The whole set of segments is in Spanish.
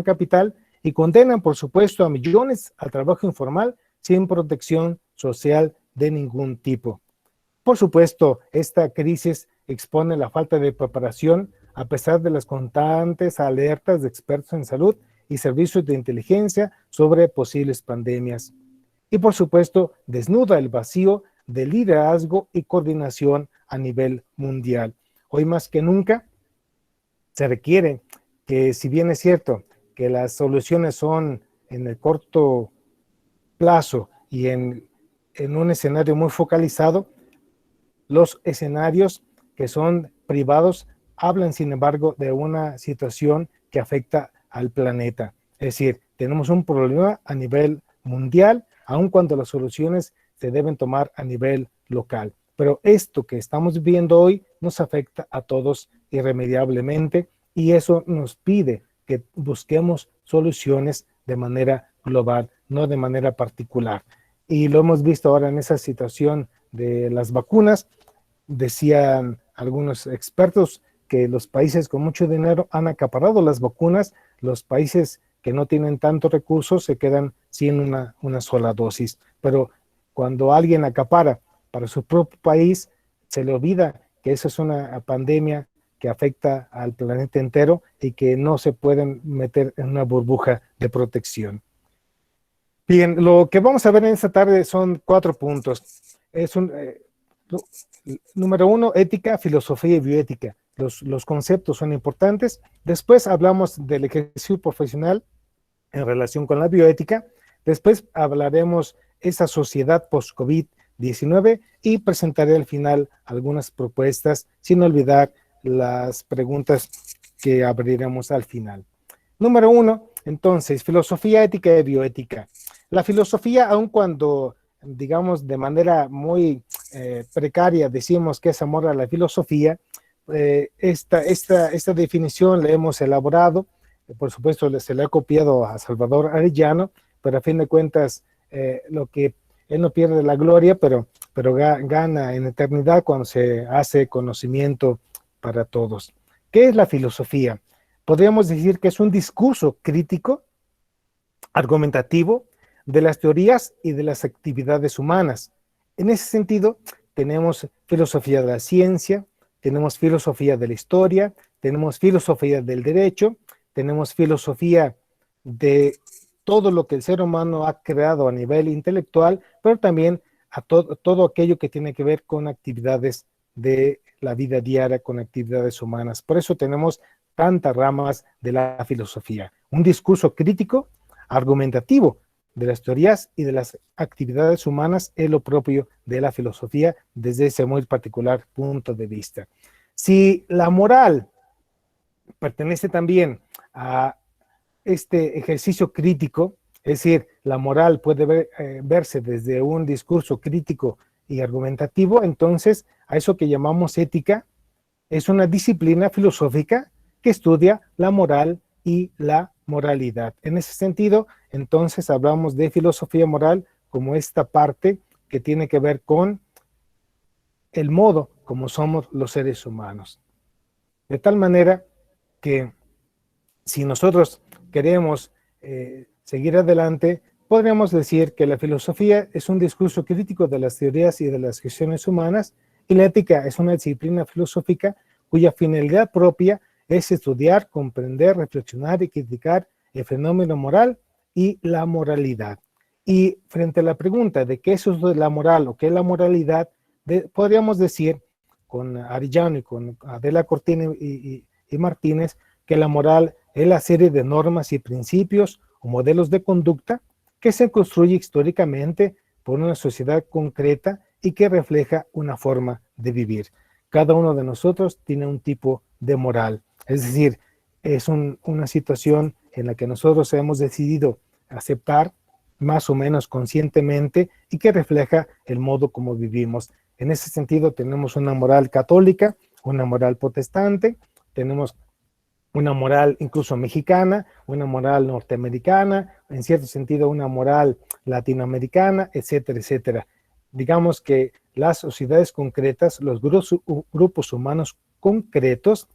capital y condenan, por supuesto, a millones al trabajo informal sin protección social de ningún tipo. Por supuesto, esta crisis expone la falta de preparación a pesar de las constantes alertas de expertos en salud y servicios de inteligencia sobre posibles pandemias. Y por supuesto, desnuda el vacío de liderazgo y coordinación a nivel mundial. Hoy más que nunca se requiere que, si bien es cierto que las soluciones son en el corto plazo y en un escenario muy focalizado, los escenarios que son privados hablan, sin embargo, de una situación que afecta al planeta. Es decir, tenemos un problema a nivel mundial, aun cuando las soluciones se deben tomar a nivel local. Pero esto que estamos viendo hoy nos afecta a todos irremediablemente y eso nos pide que busquemos soluciones de manera global, no de manera particular. Y lo hemos visto ahora en esa situación de las vacunas. Decían algunos expertos que los países con mucho dinero han acaparado las vacunas, los países que no tienen tantos recursos se quedan sin una sola dosis. Pero cuando alguien acapara para su propio país, se le olvida que esa es una pandemia que afecta al planeta entero y que no se pueden meter en una burbuja de protección. Bien, lo que vamos a ver en esta tarde son 4 puntos. Número 1, ética, filosofía y bioética. Los conceptos son importantes. Después hablamos del ejercicio profesional en relación con la bioética. Después hablaremos esa sociedad post-COVID-19 y presentaré al final algunas propuestas, sin olvidar las preguntas que abriremos al final. Número 1, entonces, filosofía, ética y bioética. La filosofía, aun cuando, digamos, de manera muy precaria decimos que es amor a la filosofía, esta definición la hemos elaborado, por supuesto se la he copiado a Salvador Arellano, pero a fin de cuentas lo que él no pierde la gloria, pero gana en eternidad cuando se hace conocimiento para todos. ¿Qué es la filosofía? Podríamos decir que es un discurso crítico, argumentativo, de las teorías y de las actividades humanas. En ese sentido, tenemos filosofía de la ciencia, tenemos filosofía de la historia, tenemos filosofía del derecho, tenemos filosofía de todo lo que el ser humano ha creado a nivel intelectual, pero también a todo aquello que tiene que ver con actividades de la vida diaria, con actividades humanas. Por eso tenemos tantas ramas de la filosofía. Un discurso crítico, argumentativo, de las teorías y de las actividades humanas es lo propio de la filosofía desde ese muy particular punto de vista. Si la moral pertenece también a este ejercicio crítico, es decir, la moral puede verse desde un discurso crítico y argumentativo, entonces a eso que llamamos ética es una disciplina filosófica que estudia la moral y la moralidad. En ese sentido, entonces hablamos de filosofía moral como esta parte que tiene que ver con el modo como somos los seres humanos. De tal manera que si nosotros queremos seguir adelante, podríamos decir que la filosofía es un discurso crítico de las teorías y de las gestiones humanas, y la ética es una disciplina filosófica cuya finalidad propia es estudiar, comprender, reflexionar y criticar el fenómeno moral y la moralidad. Y frente a la pregunta de qué es eso de la moral o qué es la moralidad, podríamos decir con Arellano y con Adela Cortina y Martínez que la moral es la serie de normas y principios o modelos de conducta que se construye históricamente por una sociedad concreta y que refleja una forma de vivir. Cada uno de nosotros tiene un tipo de moral. Es decir, es una situación en la que nosotros hemos decidido aceptar más o menos conscientemente y que refleja el modo como vivimos. En ese sentido tenemos una moral católica, una moral protestante, tenemos una moral incluso mexicana, una moral norteamericana, en cierto sentido una moral latinoamericana, etcétera, etcétera. Digamos que las sociedades concretas, los grupos humanos concretos,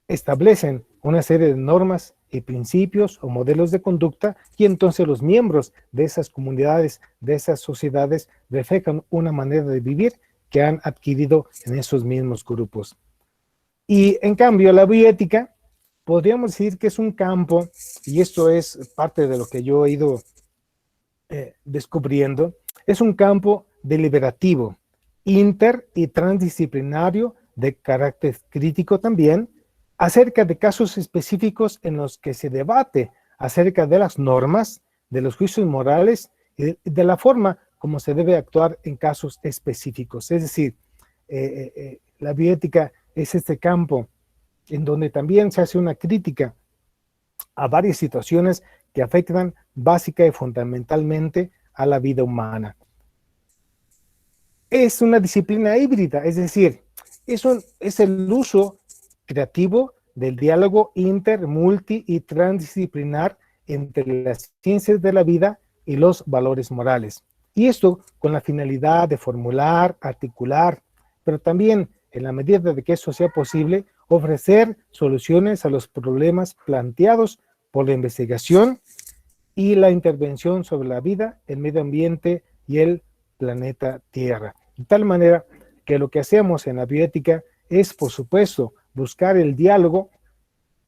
establecen una serie de normas y principios o modelos de conducta, y entonces los miembros de esas comunidades, de esas sociedades, reflejan una manera de vivir que han adquirido en esos mismos grupos. Y en cambio, la bioética, podríamos decir que es un campo, y esto es parte de lo que yo he ido descubriendo, es un campo deliberativo, inter y transdisciplinario, de carácter crítico también, acerca de casos específicos en los que se debate acerca de las normas, de los juicios morales y de la forma como se debe actuar en casos específicos. Es decir, la bioética es este campo en donde también se hace una crítica a varias situaciones que afectan básica y fundamentalmente a la vida humana. Es una disciplina híbrida, es decir, es el uso creativo del diálogo inter, multi y transdisciplinar entre las ciencias de la vida y los valores morales. Y esto con la finalidad de formular, articular, pero también, en la medida de que eso sea posible, ofrecer soluciones a los problemas planteados por la investigación y la intervención sobre la vida, el medio ambiente y el planeta Tierra. De tal manera que lo que hacemos en la bioética es, por supuesto, buscar el diálogo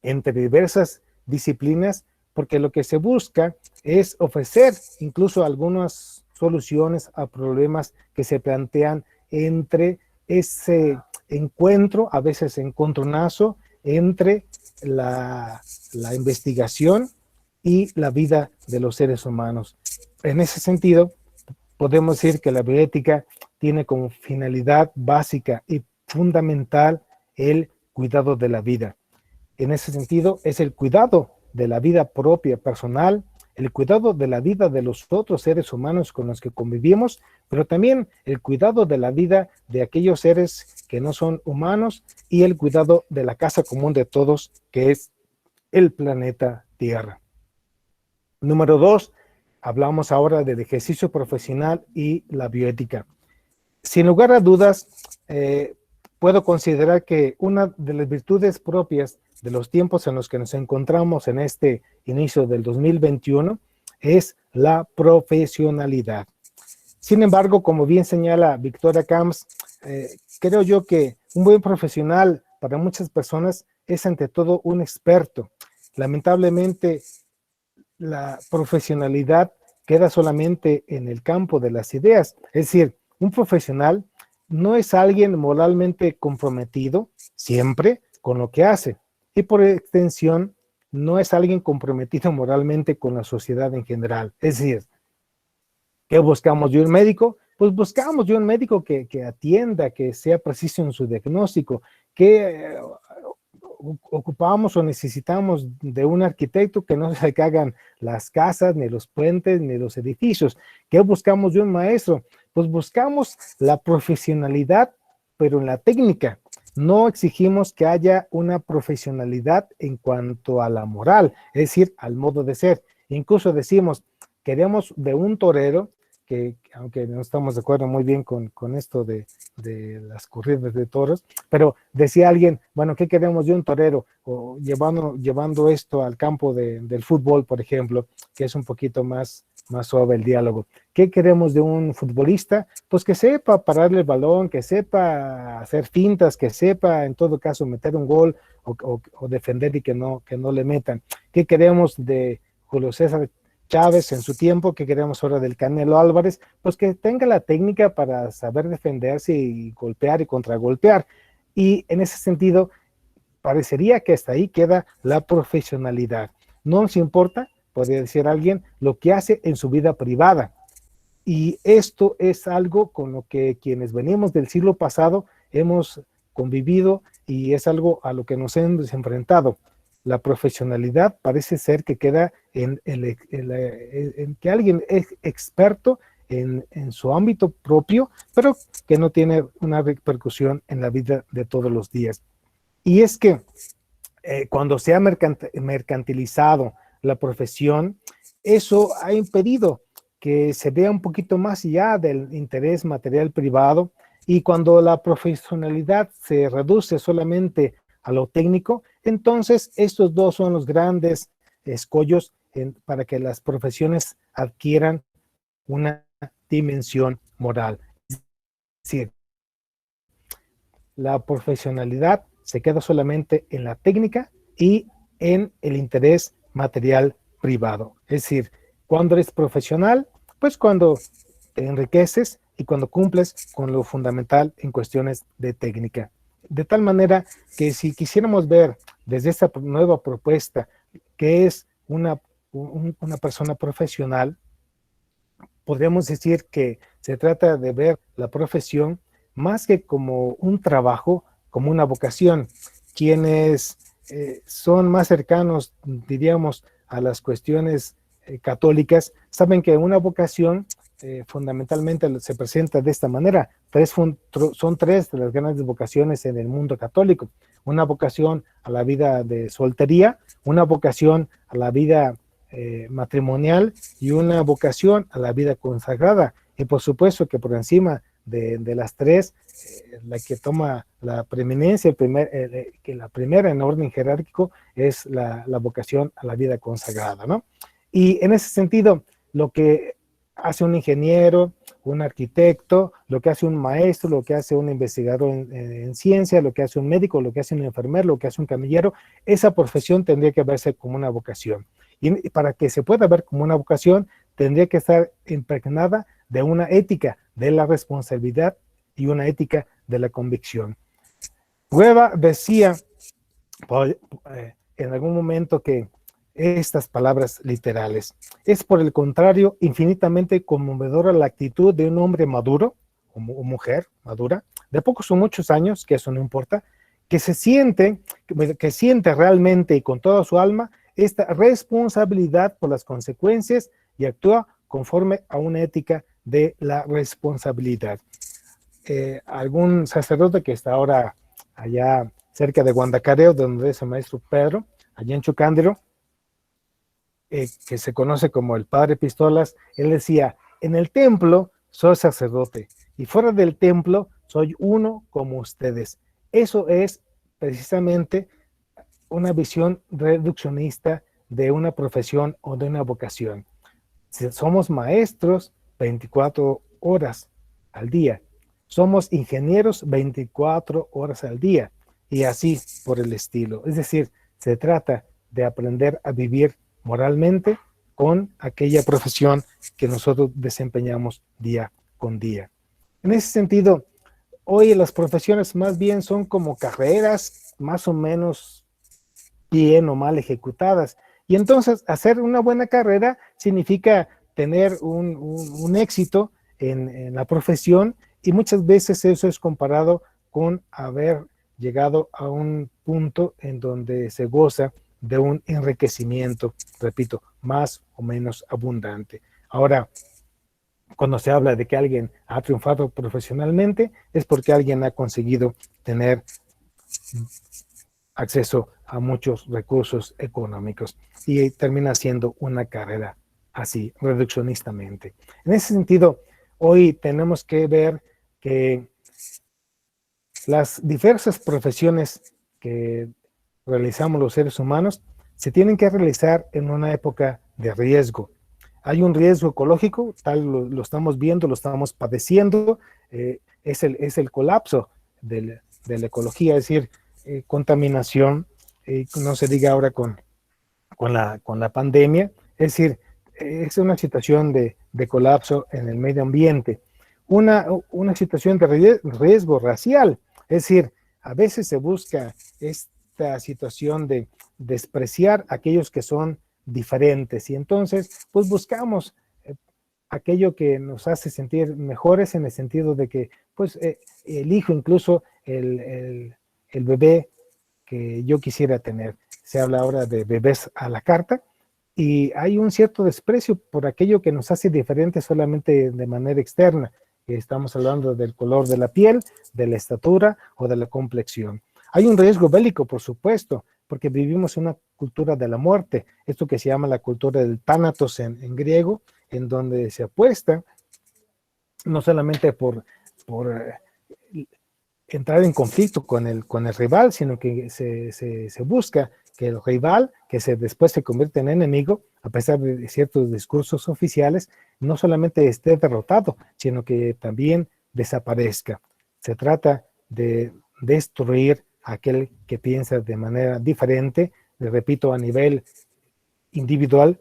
entre diversas disciplinas, porque lo que se busca es ofrecer incluso algunas soluciones a problemas que se plantean entre ese encuentro, a veces encontronazo, entre la investigación y la vida de los seres humanos. En ese sentido, podemos decir que la bioética tiene como finalidad básica y fundamental el cuidado de la vida. En ese sentido, es el cuidado de la vida propia, personal, el cuidado de la vida de los otros seres humanos con los que convivimos, pero también el cuidado de la vida de aquellos seres que no son humanos y el cuidado de la casa común de todos, que es el planeta Tierra. Número 2, hablamos ahora del ejercicio profesional y la bioética. Sin lugar a dudas, puedo considerar que una de las virtudes propias de los tiempos en los que nos encontramos en este inicio del 2021 es la profesionalidad. Sin embargo, como bien señala Victoria Camps, creo yo que un buen profesional para muchas personas es ante todo un experto. Lamentablemente, la profesionalidad queda solamente en el campo de las ideas. Es decir, un profesional no es alguien moralmente comprometido siempre con lo que hace y por extensión no es alguien comprometido moralmente con la sociedad en general. Es decir, ¿qué buscamos de un médico? Pues buscamos de un médico que atienda, que sea preciso en su diagnóstico, que ocupamos o necesitamos de un arquitecto que no se hagan las casas, ni los puentes, ni los edificios. ¿Qué buscamos de un maestro? Pues buscamos la profesionalidad, pero en la técnica. No exigimos que haya una profesionalidad en cuanto a la moral, es decir, al modo de ser. Incluso decimos, queremos de un torero, que aunque no estamos de acuerdo muy bien con esto de las corridas de toros, pero decía alguien, bueno, ¿qué queremos de un torero? O llevando esto al campo del fútbol, por ejemplo, que es un poquito más suave el diálogo. ¿Qué queremos de un futbolista? Pues que sepa pararle el balón, que sepa hacer fintas, que sepa en todo caso meter un gol o defender y que no le metan. ¿Qué queremos de Julio César Chávez en su tiempo? ¿Qué queremos ahora del Canelo Álvarez? Pues que tenga la técnica para saber defenderse y golpear y contragolpear. Y en ese sentido, parecería que hasta ahí queda la profesionalidad. No nos importa, podría decir alguien, lo que hace en su vida privada. Y esto es algo con lo que quienes venimos del siglo pasado hemos convivido y es algo a lo que nos hemos enfrentado. La profesionalidad parece ser que queda en que alguien es experto en su ámbito propio, pero que no tiene una repercusión en la vida de todos los días. Y es que cuando se ha mercantilizado la profesión, eso ha impedido que se vea un poquito más allá del interés material privado, y cuando la profesionalidad se reduce solamente a lo técnico, entonces estos dos son los grandes escollos para que las profesiones adquieran una dimensión moral. Es decir, la profesionalidad se queda solamente en la técnica y en el interés material privado. Es decir, cuando eres profesional, pues cuando te enriqueces y cuando cumples con lo fundamental en cuestiones de técnica. De tal manera que si quisiéramos ver desde esta nueva propuesta que es una persona profesional, podríamos decir que se trata de ver la profesión más que como un trabajo, como una vocación. Quienes son más cercanos, diríamos, a las cuestiones católicas, saben que una vocación fundamentalmente se presenta de esta manera. Son tres de las grandes vocaciones en el mundo católico. Una vocación a la vida de soltería, una vocación a la vida matrimonial y una vocación a la vida consagrada. Y por supuesto que por encima de las tres, la que toma la preeminencia, que la primera en orden jerárquico es la vocación a la vida consagrada, ¿no? Y en ese sentido, lo que hace un ingeniero, un arquitecto, lo que hace un maestro, lo que hace un investigador en ciencia, lo que hace un médico, lo que hace un enfermero, lo que hace un camillero, esa profesión tendría que verse como una vocación. Y para que se pueda ver como una vocación, tendría que estar impregnada de una ética de la responsabilidad y una ética de la convicción. Grueva decía en algún momento que estas palabras literales: es por el contrario infinitamente conmovedora la actitud de un hombre maduro, o mujer madura, de pocos o muchos años, que eso no importa, que siente realmente y con toda su alma esta responsabilidad por las consecuencias y actúa conforme a una ética de la responsabilidad. Algún sacerdote que está ahora allá cerca de Guandacareo, donde es el maestro Pedro, allá en Chucándiro, que se conoce como el Padre Pistolas, él decía: en el templo soy sacerdote y fuera del templo soy uno como ustedes. Eso es precisamente una visión reduccionista de una profesión o de una vocación. Si somos maestros 24 horas al día, somos ingenieros 24 horas al día y así por el estilo. Es decir, se trata de aprender a vivir moralmente con aquella profesión que nosotros desempeñamos día con día. En ese sentido, hoy las profesiones más bien son como carreras más o menos bien o mal ejecutadas. Y entonces hacer una buena carrera significa tener un éxito en la profesión, y muchas veces eso es comparado con haber llegado a un punto en donde se goza de un enriquecimiento, repito, más o menos abundante. Ahora, cuando se habla de que alguien ha triunfado profesionalmente, es porque alguien ha conseguido tener acceso a muchos recursos económicos y termina siendo una carrera así, reduccionistamente. En ese sentido, hoy tenemos que ver que las diversas profesiones que realizamos los seres humanos se tienen que realizar en una época de riesgo. Hay un riesgo ecológico, tal lo estamos viendo, lo estamos padeciendo, es el colapso de la ecología, es decir, contaminación, no se diga ahora con la pandemia, es decir, es una situación de colapso en el medio ambiente, una situación de riesgo racial, es decir, a veces se busca esta situación de despreciar a aquellos que son diferentes, y entonces pues buscamos aquello que nos hace sentir mejores, en el sentido de que pues elijo incluso el bebé que yo quisiera tener. Se habla ahora de bebés a la carta, y hay un cierto desprecio por aquello que nos hace diferentes solamente de manera externa. Estamos hablando del color de la piel, de la estatura o de la complexión. Hay un riesgo bélico, por supuesto, porque vivimos una cultura de la muerte, esto que se llama la cultura del tánatos en griego, en donde se apuesta no solamente por entrar en conflicto con el rival, sino que se busca que el rival, que después se convierte en enemigo, a pesar de ciertos discursos oficiales, no solamente esté derrotado, sino que también desaparezca. Se trata de destruir a aquel que piensa de manera diferente, repito, a nivel individual,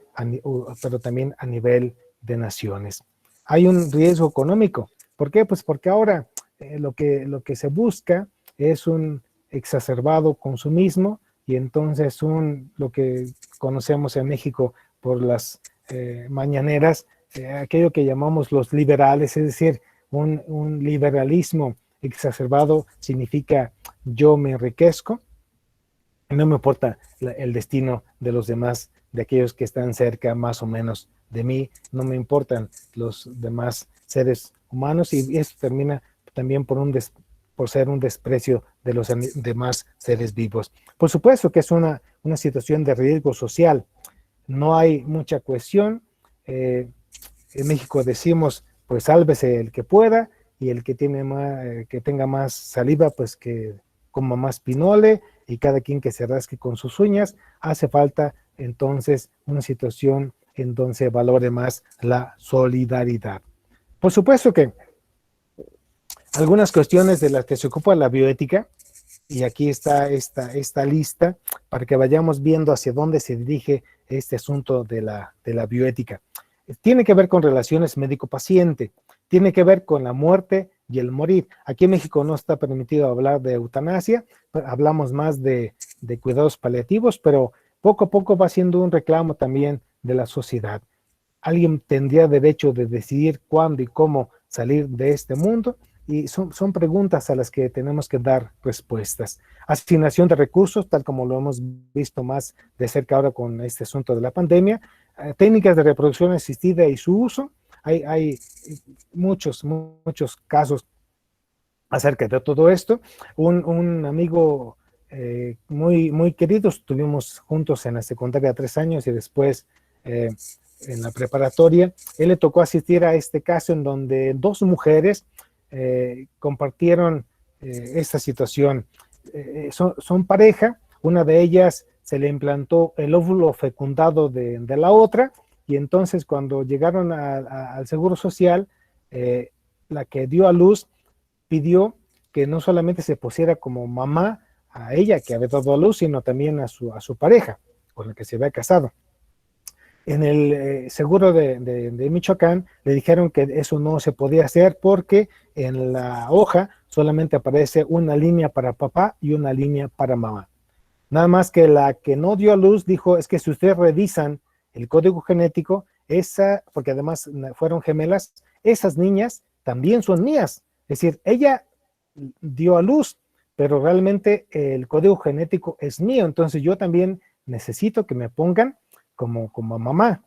pero también a nivel de naciones. Hay un riesgo económico. ¿Por qué? Pues porque ahora lo que se busca es un exacerbado consumismo y entonces lo que conocemos en México por las mañaneras, aquello que llamamos los liberales, es decir, un liberalismo exacerbado significa yo me enriquezco, no me importa el destino de los demás, de aquellos que están cerca más o menos de mí, no me importan los demás seres humanos y eso termina también por ser un desprecio de los demás seres vivos. Por supuesto que es una situación de riesgo social, no hay mucha cohesión. En México decimos, pues sálvese el que pueda y el que que tenga más saliva, pues que coma más pinole y cada quien que se rasque con sus uñas. Hace falta entonces una situación en donde se valore más la solidaridad. Por supuesto que algunas cuestiones de las que se ocupa la bioética, y aquí está esta lista para que vayamos viendo hacia dónde se dirige este asunto de la bioética. Tiene que ver con relaciones médico-paciente, tiene que ver con la muerte y el morir. Aquí en México no está permitido hablar de eutanasia, hablamos más de cuidados paliativos, pero poco a poco va siendo un reclamo también de la sociedad. Alguien tendría derecho de decidir cuándo y cómo salir de este mundo, y son preguntas a las que tenemos que dar respuestas. Asignación de recursos, tal como lo hemos visto más de cerca ahora con este asunto de la pandemia, técnicas de reproducción asistida y su uso. Hay muchos casos acerca de todo esto. Un amigo muy querido, estuvimos juntos en la secundaria 3 años y después en la preparatoria. Él le tocó asistir a este caso en donde 2 mujeres compartieron esta situación. Son pareja, una de ellas se le implantó el óvulo fecundado de la otra, y entonces cuando llegaron al Seguro Social, la que dio a luz pidió que no solamente se pusiera como mamá a ella que había dado a luz, sino también a su pareja con la que se había casado. En el seguro de Michoacán le dijeron que eso no se podía hacer porque en la hoja solamente aparece una línea para papá y una línea para mamá. Nada más que la que no dio a luz dijo, es que si ustedes revisan el código genético, porque además fueron gemelas, esas niñas también son mías. Es decir, ella dio a luz, pero realmente el código genético es mío, entonces yo también necesito que me pongan como mamá.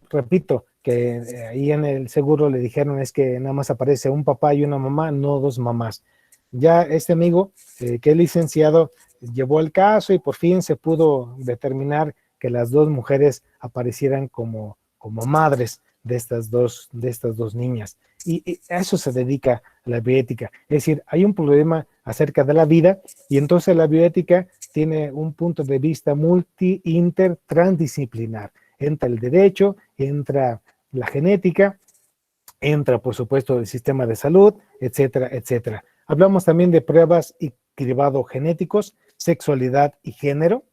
Repito, que ahí en el seguro le dijeron es que nada más aparece un papá y una mamá, no 2 mamás. Ya este amigo, que es licenciado, llevó el caso y por fin se pudo determinar que las 2 mujeres aparecieran como madres de estas dos niñas. Y a eso se dedica la bioética. Es decir, hay un problema acerca de la vida y entonces la bioética tiene un punto de vista transdisciplinar. Entra el derecho, entra la genética, entra por supuesto el sistema de salud, etcétera, etcétera. Hablamos también de pruebas y cribado genéticos, sexualidad y género,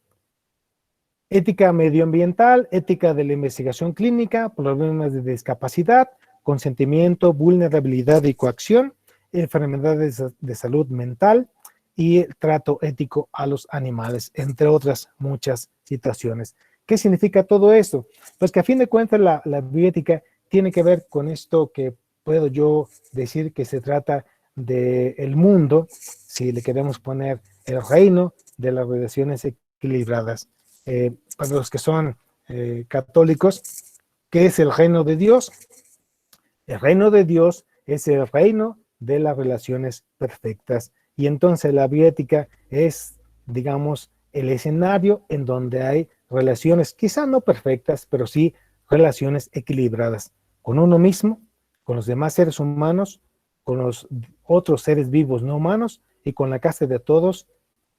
ética medioambiental, ética de la investigación clínica, problemas de discapacidad, consentimiento, vulnerabilidad y coacción, enfermedades de salud mental y el trato ético a los animales, entre otras muchas situaciones. ¿Qué significa todo esto? Pues que a fin de cuentas la bioética tiene que ver con esto que puedo yo decir que se trata del mundo, si le queremos poner el reino de las relaciones equilibradas. Para los que son católicos, ¿qué es el reino de Dios? El reino de Dios es el reino de las relaciones perfectas. Y entonces la bioética es, digamos, el escenario en donde hay relaciones, quizá no perfectas, pero sí relaciones equilibradas con uno mismo, con los demás seres humanos, con los otros seres vivos no humanos y con la casa de todos,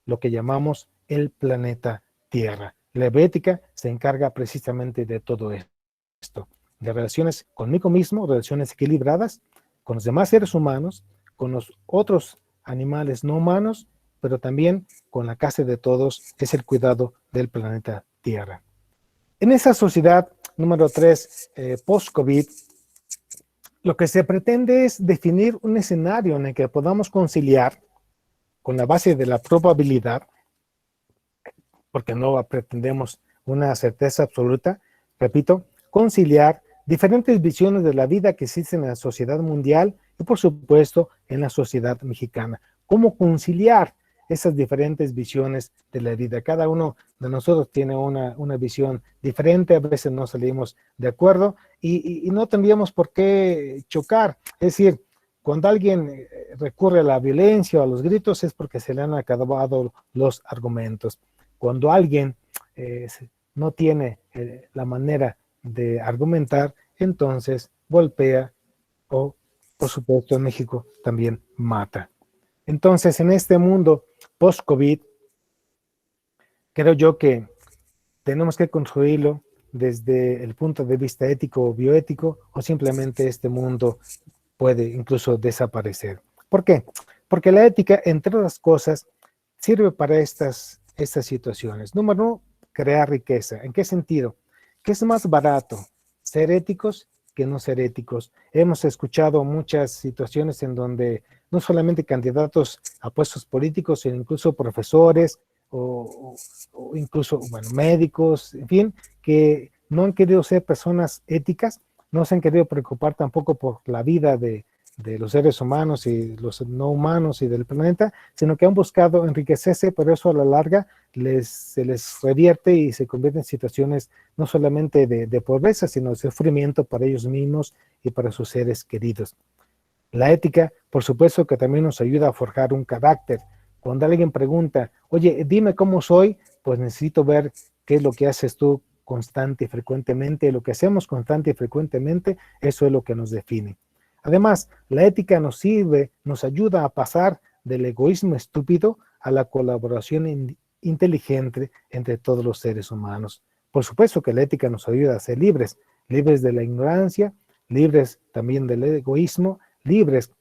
lo que llamamos el planeta tierra. La bioética se encarga precisamente de todo esto, de relaciones conmigo mismo, relaciones equilibradas, con los demás seres humanos, con los otros animales no humanos, pero también con la casa de todos, es el cuidado del planeta Tierra. En esa sociedad número 3, post-COVID, lo que se pretende es definir un escenario en el que podamos conciliar, con la base de la probabilidad, porque no pretendemos una certeza absoluta, repito, conciliar diferentes visiones de la vida que existen en la sociedad mundial y por supuesto en la sociedad mexicana. ¿Cómo conciliar esas diferentes visiones de la vida? Cada uno de nosotros tiene una visión diferente, a veces no salimos de acuerdo y no tendríamos por qué chocar. Es decir, cuando alguien recurre a la violencia o a los gritos es porque se le han acabado los argumentos. Cuando alguien no tiene la manera de argumentar, entonces golpea o, por supuesto, en México también mata. Entonces, en este mundo post-COVID, creo yo que tenemos que construirlo desde el punto de vista ético o bioético, o simplemente este mundo puede incluso desaparecer. ¿Por qué? Porque la ética, entre otras cosas, sirve para estas situaciones. Número uno, crear riqueza. ¿En qué sentido? Que es más barato ser éticos que no ser éticos. Hemos escuchado muchas situaciones en donde no solamente candidatos a puestos políticos, sino incluso profesores o incluso, bueno, médicos, en fin, que no han querido ser personas éticas, no se han querido preocupar tampoco por la vida de los seres humanos y los no humanos y del planeta, sino que han buscado enriquecerse, pero eso a la larga se les revierte y se convierte en situaciones no solamente de pobreza, sino de sufrimiento para ellos mismos y para sus seres queridos. La ética, por supuesto, que también nos ayuda a forjar un carácter. Cuando alguien pregunta, oye, dime cómo soy, pues necesito ver qué es lo que haces tú constante y frecuentemente. Lo que hacemos constante y frecuentemente, eso es lo que nos define. Además, la ética nos sirve, nos ayuda a pasar del egoísmo estúpido a la colaboración inteligente entre todos los seres humanos. Por supuesto que la ética nos ayuda a ser libres, libres de la ignorancia, libres también del egoísmo, libres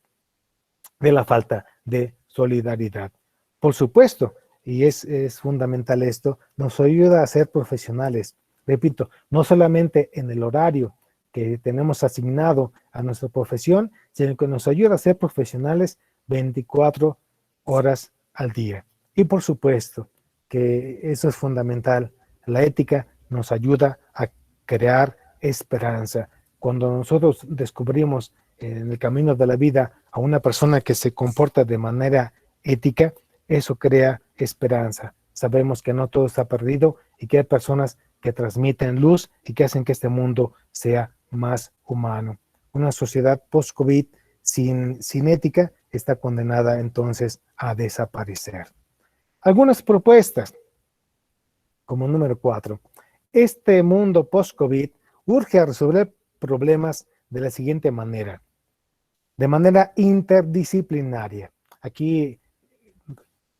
de la falta de solidaridad. Por supuesto, y es fundamental esto, nos ayuda a ser profesionales. Repito, no solamente en el horario que tenemos asignado a nuestra profesión, sino que nos ayuda a ser profesionales 24 horas al día. Y por supuesto que eso es fundamental. La ética nos ayuda a crear esperanza. Cuando nosotros descubrimos en el camino de la vida a una persona que se comporta de manera ética, eso crea esperanza. Sabemos que no todo está perdido y que hay personas que transmiten luz y que hacen que este mundo sea más humano. Una sociedad post-COVID sin ética está condenada entonces a desaparecer. Algunas propuestas, como número 4. Este mundo post-COVID urge a resolver problemas de la siguiente manera. De manera interdisciplinaria. Aquí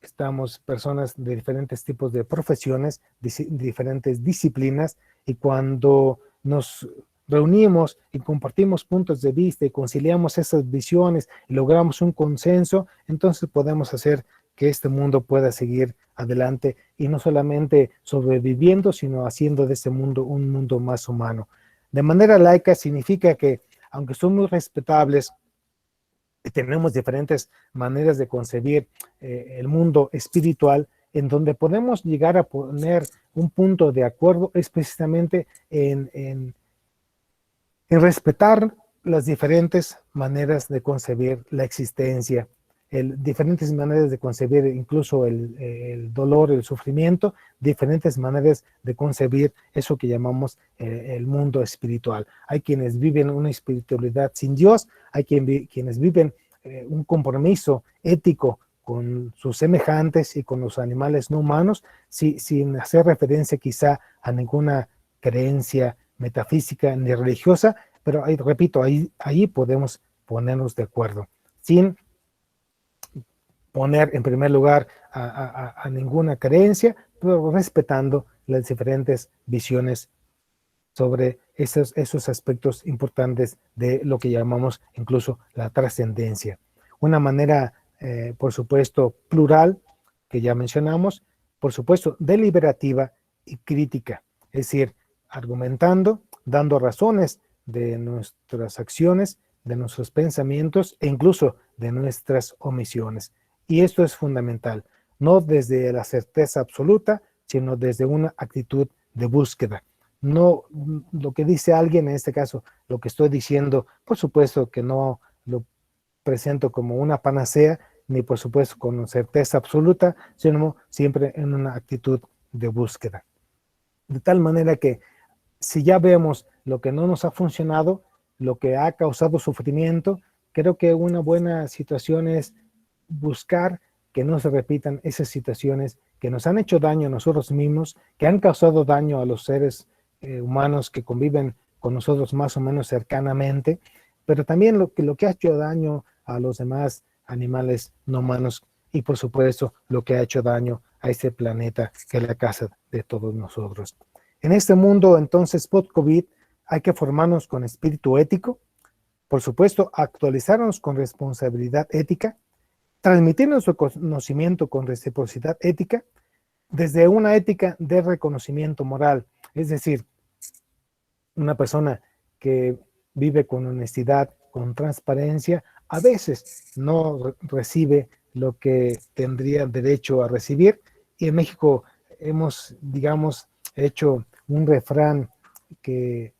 estamos personas de diferentes tipos de profesiones, diferentes disciplinas, y cuando nos reunimos y compartimos puntos de vista y conciliamos esas visiones y logramos un consenso, entonces podemos hacer que este mundo pueda seguir adelante y no solamente sobreviviendo, sino haciendo de este mundo un mundo más humano. De manera laica significa que, aunque son muy respetables, tenemos diferentes maneras de concebir el mundo espiritual, en donde podemos llegar a poner un punto de acuerdo es precisamente en respetar las diferentes maneras de concebir la existencia, diferentes maneras de concebir incluso el dolor, el sufrimiento, diferentes maneras de concebir eso que llamamos el mundo espiritual. Hay quienes viven una espiritualidad sin Dios, hay quienes viven un compromiso ético con sus semejantes y con los animales no humanos, sin hacer referencia quizá a ninguna creencia metafísica ni religiosa, pero ahí, repito, ahí podemos ponernos de acuerdo, sin poner en primer lugar a ninguna creencia, pero respetando las diferentes visiones sobre esos aspectos importantes de lo que llamamos incluso la trascendencia. Una manera, por supuesto, plural, que ya mencionamos, por supuesto, deliberativa y crítica, es decir, argumentando, dando razones de nuestras acciones, de nuestros pensamientos e incluso de nuestras omisiones. Y esto es fundamental, no desde la certeza absoluta, sino desde una actitud de búsqueda. No lo que dice alguien, en este caso, lo que estoy diciendo, por supuesto que no lo presento como una panacea, ni por supuesto con certeza absoluta, sino siempre en una actitud de búsqueda. De tal manera que si ya vemos lo que no nos ha funcionado, lo que ha causado sufrimiento, creo que una buena situación es buscar que no se repitan esas situaciones que nos han hecho daño a nosotros mismos, que han causado daño a los seres humanos que conviven con nosotros más o menos cercanamente, pero también lo que ha hecho daño a los demás animales no humanos y por supuesto lo que ha hecho daño a este planeta que es la casa de todos nosotros. En este mundo entonces post-COVID hay que formarnos con espíritu ético, por supuesto actualizarnos con responsabilidad ética, transmitir nuestro conocimiento con reciprocidad ética, desde una ética de reconocimiento moral, es decir, una persona que vive con honestidad, con transparencia, a veces no recibe lo que tendría derecho a recibir, y en México hemos, digamos, hecho un refrán que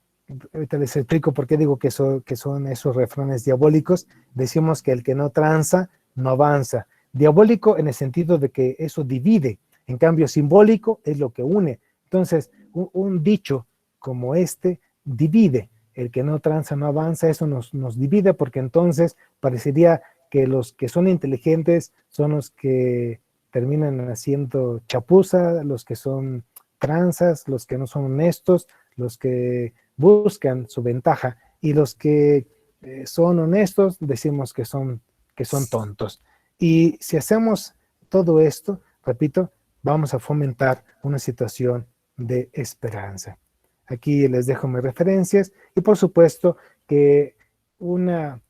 ahorita les explico por qué digo que son esos refranes diabólicos. Decimos que el que no tranza, no avanza. Diabólico en el sentido de que eso divide, en cambio simbólico es lo que une. Entonces, un dicho como este divide. El que no tranza no avanza, eso nos divide porque entonces parecería que los que son inteligentes son los que terminan haciendo chapuza, los que son tranzas, los que no son honestos, los que buscan su ventaja, y los que son honestos decimos que son tontos. Y si hacemos todo esto, repito, vamos a fomentar una situación de esperanza. Aquí les dejo mis referencias y por supuesto que una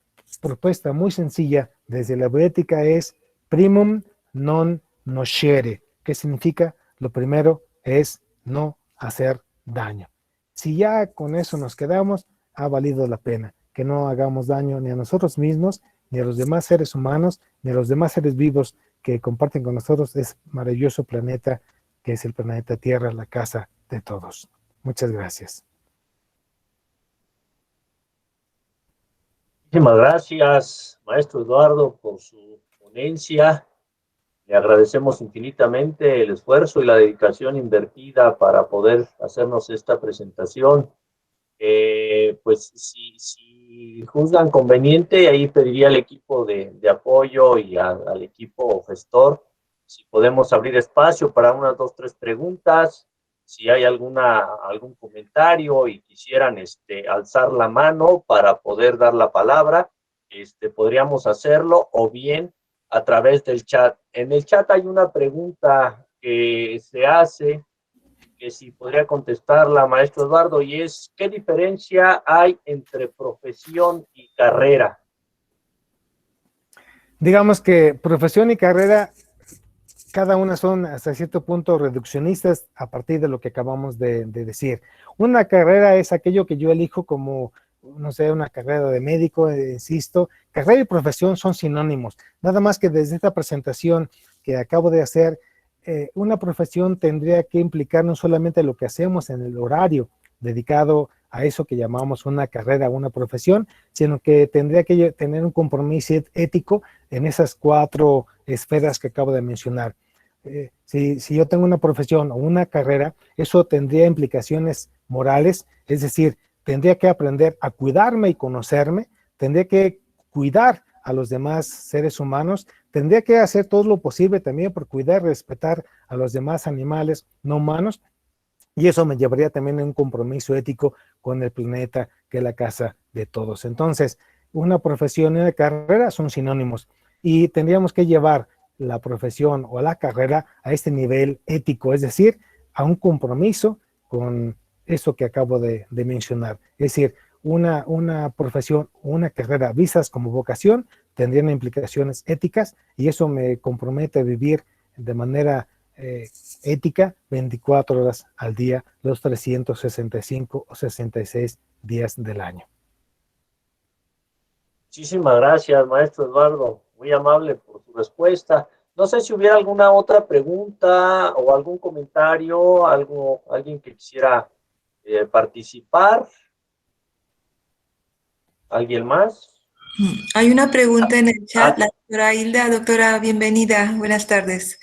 propuesta muy sencilla desde la bioética es primum non nocere, que significa lo primero es no hacer daño. Si ya con eso nos quedamos, ha valido la pena, que no hagamos daño ni a nosotros mismos, ni a los demás seres humanos, ni a los demás seres vivos que comparten con nosotros ese maravilloso planeta que es el planeta Tierra, la casa de todos. Muchas gracias. Muchísimas gracias, maestro Eduardo, por su ponencia. Le agradecemos infinitamente el esfuerzo y la dedicación invertida para poder hacernos esta presentación. Pues si juzgan conveniente, ahí pediría al equipo de apoyo y al equipo gestor si podemos abrir espacio para unas 2, 3 preguntas. Si hay algún comentario y quisieran alzar la mano para poder dar la palabra, podríamos hacerlo, o bien a través del chat. En el chat hay una pregunta que se hace, que si podría contestarla, maestro Eduardo, y es, ¿qué diferencia hay entre profesión y carrera? Digamos que profesión y carrera, cada una son hasta cierto punto reduccionistas a partir de lo que acabamos de decir. Una carrera es aquello que yo elijo como, no sé, una carrera de médico, insisto. Carrera y profesión son sinónimos. Nada más que desde esta presentación que acabo de hacer, una profesión tendría que implicar no solamente lo que hacemos en el horario dedicado a eso que llamamos una carrera, una profesión, sino que tendría que tener un compromiso ético en esas 4 esferas que acabo de mencionar. Si yo tengo una profesión o una carrera, eso tendría implicaciones morales, es decir, tendría que aprender a cuidarme y conocerme, tendría que cuidar a los demás seres humanos, tendría que hacer todo lo posible también por cuidar y respetar a los demás animales no humanos, y eso me llevaría también a un compromiso ético con el planeta, que es la casa de todos. Entonces, una profesión y una carrera son sinónimos, y tendríamos que llevar la profesión o la carrera a este nivel ético, es decir, a un compromiso con eso que acabo de mencionar. Es decir, una profesión, una carrera vistas como vocación tendrían implicaciones éticas y eso me compromete a vivir de manera ética 24 horas al día, los 365 o 66 días del año. Muchísimas gracias, maestro Eduardo. Muy amable por su respuesta. No sé si hubiera alguna otra pregunta o algún comentario, alguien que quisiera participar. ¿Alguien más? Hay una pregunta en el chat, la doctora Hilda. Doctora, bienvenida. Buenas tardes.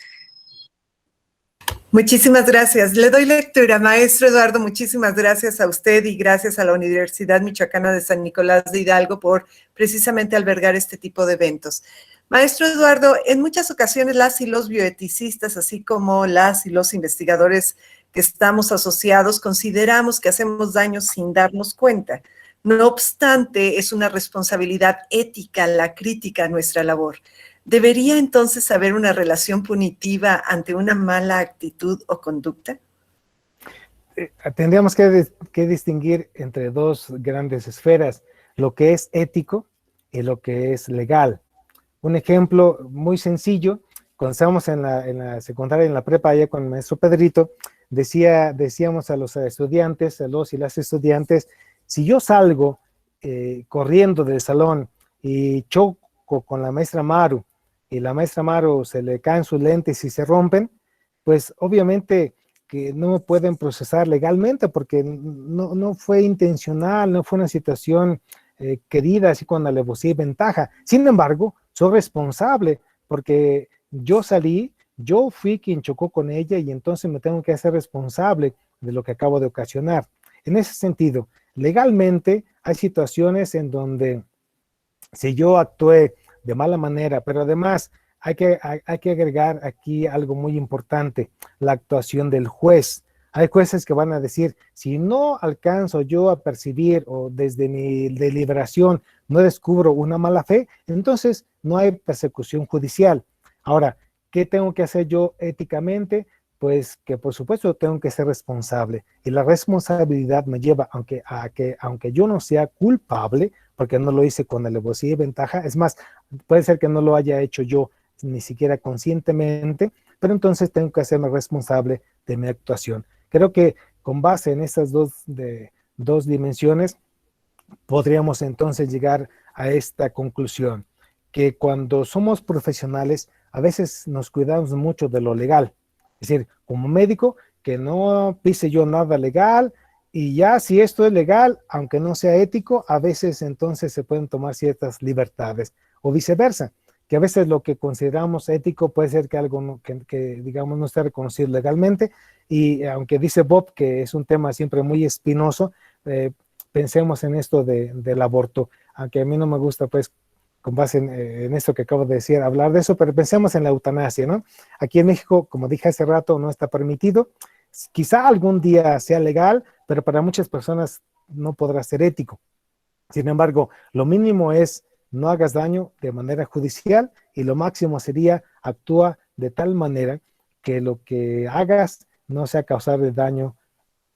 Muchísimas gracias. Le doy lectura. Maestro Eduardo, muchísimas gracias a usted y gracias a la Universidad Michoacana de San Nicolás de Hidalgo por precisamente albergar este tipo de eventos. Maestro Eduardo, en muchas ocasiones las y los bioeticistas, así como las y los investigadores que estamos asociados, consideramos que hacemos daño sin darnos cuenta. No obstante, es una responsabilidad ética la crítica a nuestra labor. ¿Debería entonces haber una relación punitiva ante una mala actitud o conducta? Tendríamos que distinguir entre dos grandes esferas, lo que es ético y lo que es legal. Un ejemplo muy sencillo, cuando estábamos en la secundaria, en la prepa, allá con el maestro Pedrito, decíamos a los estudiantes, a los y las estudiantes, si yo salgo corriendo del salón y choco con la maestra Maru, y la maestra Maru se le caen sus lentes y se rompen, pues obviamente que no me pueden procesar legalmente porque no fue intencional, no fue una situación querida, así con alevosía y ventaja. Sin embargo, soy responsable porque yo salí, yo fui quien chocó con ella y entonces me tengo que hacer responsable de lo que acabo de ocasionar. En ese sentido, legalmente hay situaciones en donde si yo actué de mala manera, pero además hay que agregar aquí algo muy importante, la actuación del juez. Hay jueces que van a decir, si no alcanzo yo a percibir o desde mi deliberación no descubro una mala fe, entonces no hay persecución judicial. Ahora, ¿qué tengo que hacer yo éticamente? Pues que por supuesto tengo que ser responsable. Y la responsabilidad me lleva, aunque yo no sea culpable, porque no lo hice con alevosía y ventaja, es más, puede ser que no lo haya hecho yo ni siquiera conscientemente, pero entonces tengo que hacerme responsable de mi actuación. Creo que con base en estas dos dimensiones podríamos entonces llegar a esta conclusión, que cuando somos profesionales a veces nos cuidamos mucho de lo legal, es decir, como médico, que no pise yo nada legal, y ya si esto es legal, aunque no sea ético, a veces entonces se pueden tomar ciertas libertades, o viceversa, que a veces lo que consideramos ético puede ser que algo que digamos no esté reconocido legalmente, y aunque dice Bob que es un tema siempre muy espinoso, pensemos en esto del aborto, aunque a mí no me gusta pues con base en esto que acabo de decir, hablar de eso, pero pensemos en la eutanasia, ¿no? Aquí en México, como dije hace rato, no está permitido, quizá algún día sea legal, pero para muchas personas no podrá ser ético. Sin embargo, lo mínimo es no hagas daño de manera judicial y lo máximo sería actúa de tal manera que lo que hagas no sea causarle daño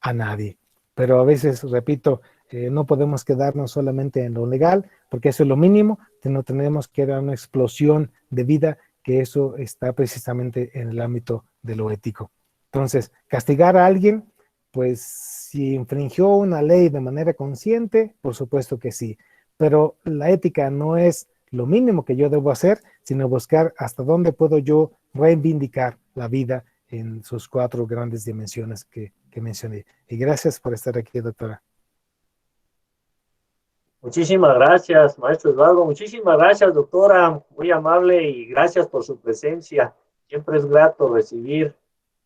a nadie. Pero a veces, repito, no podemos quedarnos solamente en lo legal, porque eso es lo mínimo, sino tenemos que dar una explosión de vida, que eso está precisamente en el ámbito de lo ético. Entonces, castigar a alguien, pues si infringió una ley de manera consciente, por supuesto que sí, pero la ética no es lo mínimo que yo debo hacer, sino buscar hasta dónde puedo yo reivindicar la vida en sus 4 grandes dimensiones que mencioné. Y gracias por estar aquí, doctora. Muchísimas gracias, maestro Eduardo. Muchísimas gracias, doctora. Muy amable y gracias por su presencia. Siempre es grato recibir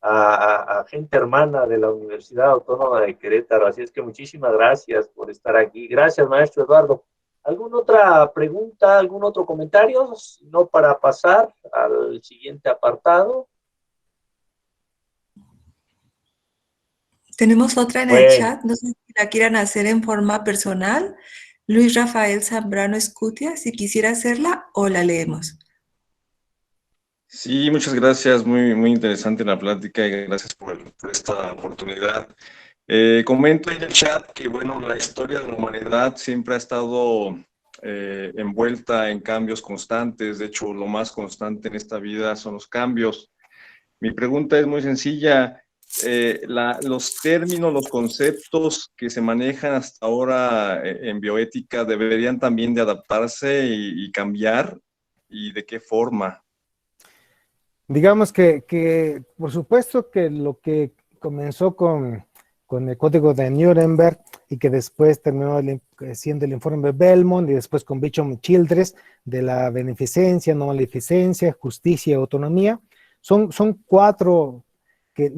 a gente hermana de la Universidad Autónoma de Querétaro. Así es que muchísimas gracias por estar aquí. Gracias, maestro Eduardo. ¿Alguna otra pregunta, algún otro comentario? No, para pasar al siguiente apartado. Tenemos otra en el chat, no sé si la quieran hacer en forma personal. Luis Rafael Zambrano Escutia, si quisiera hacerla o la leemos. Sí, muchas gracias, muy interesante la plática y gracias por esta oportunidad. Comento en el chat que, bueno, la historia de la humanidad siempre ha estado envuelta en cambios constantes. De hecho, lo más constante en esta vida son los cambios. Mi pregunta es muy sencilla. Los términos, los conceptos que se manejan hasta ahora en bioética deberían también de adaptarse y cambiar, ¿y de qué forma? Digamos que, por supuesto que lo que comenzó con el código de Nuremberg y que después terminó siendo el informe de Belmont y después con Beecham y Childress de la beneficencia, no maleficencia, justicia y autonomía, son cuatro que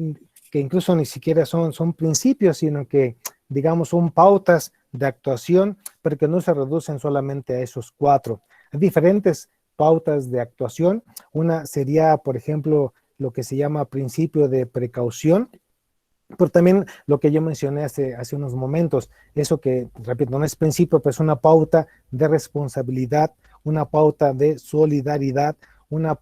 incluso ni siquiera son principios, sino que, digamos, son pautas de actuación, pero que no se reducen solamente a esos cuatro. Hay diferentes pautas de actuación. Una sería, por ejemplo, lo que se llama principio de precaución, pero también lo que yo mencioné hace unos momentos, eso que, repito, no es principio, pero es una pauta de responsabilidad, una pauta de solidaridad, una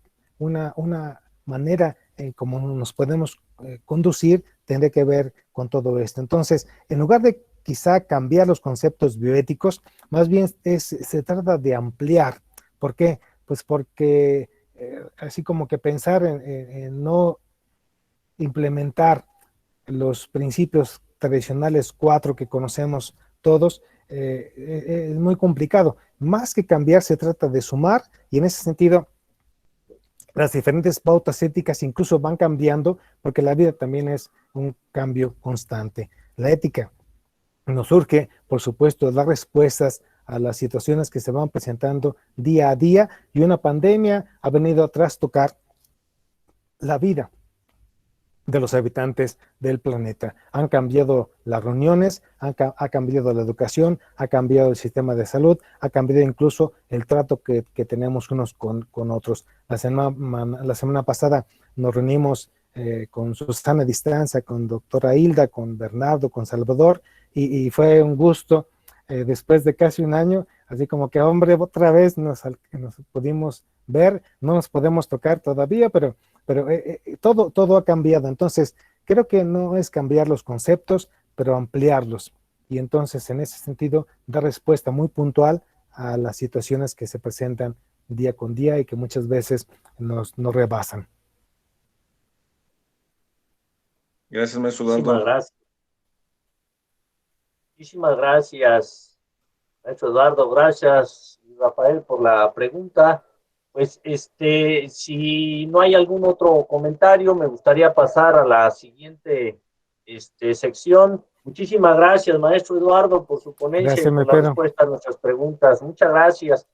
manera en cómo nos podemos conducir, tendría que ver con todo esto. Entonces, en lugar de quizá cambiar los conceptos bioéticos, más bien se trata de ampliar. ¿Por qué? Pues porque así como que pensar en no implementar los principios tradicionales 4 que conocemos todos, es muy complicado. Más que cambiar, se trata de sumar, y en ese sentido, las diferentes pautas éticas incluso van cambiando, porque la vida también es un cambio constante. La ética nos urge, por supuesto, dar respuestas a las situaciones que se van presentando día a día, y una pandemia ha venido a trastocar la vida de los habitantes del planeta. Han cambiado las reuniones, ha cambiado la educación, ha cambiado el sistema de salud, ha cambiado incluso el trato que tenemos unos con otros. La semana pasada nos reunimos con Susana a distancia, con doctora Hilda, con Bernardo, con Salvador, y fue un gusto después de casi un año, así como que, hombre, otra vez nos pudimos ver, no nos podemos tocar todavía, pero todo ha cambiado. Entonces, creo que no es cambiar los conceptos, pero ampliarlos. Y entonces, en ese sentido, dar respuesta muy puntual a las situaciones que se presentan día con día y que muchas veces nos rebasan. Gracias, maestro Muchísimas Eduardo. gracias. Muchísimas gracias, maestro Eduardo. Gracias, Rafael, por la pregunta. Pues, si no hay algún otro comentario, me gustaría pasar a la siguiente sección. Muchísimas gracias, maestro Eduardo, por su ponencia y por la respuesta a nuestras preguntas. Muchas gracias.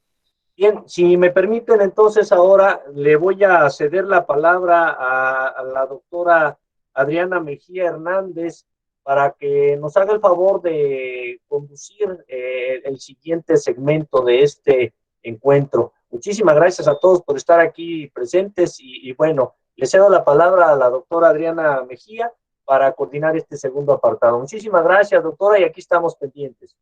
Bien, si me permiten, entonces ahora le voy a ceder la palabra a la doctora Adriana Mejía Hernández para que nos haga el favor de conducir el siguiente segmento de este encuentro. Muchísimas gracias a todos por estar aquí presentes y bueno, le cedo la palabra a la doctora Adriana Mejía para coordinar este segundo apartado. Muchísimas gracias, doctora, y aquí estamos pendientes.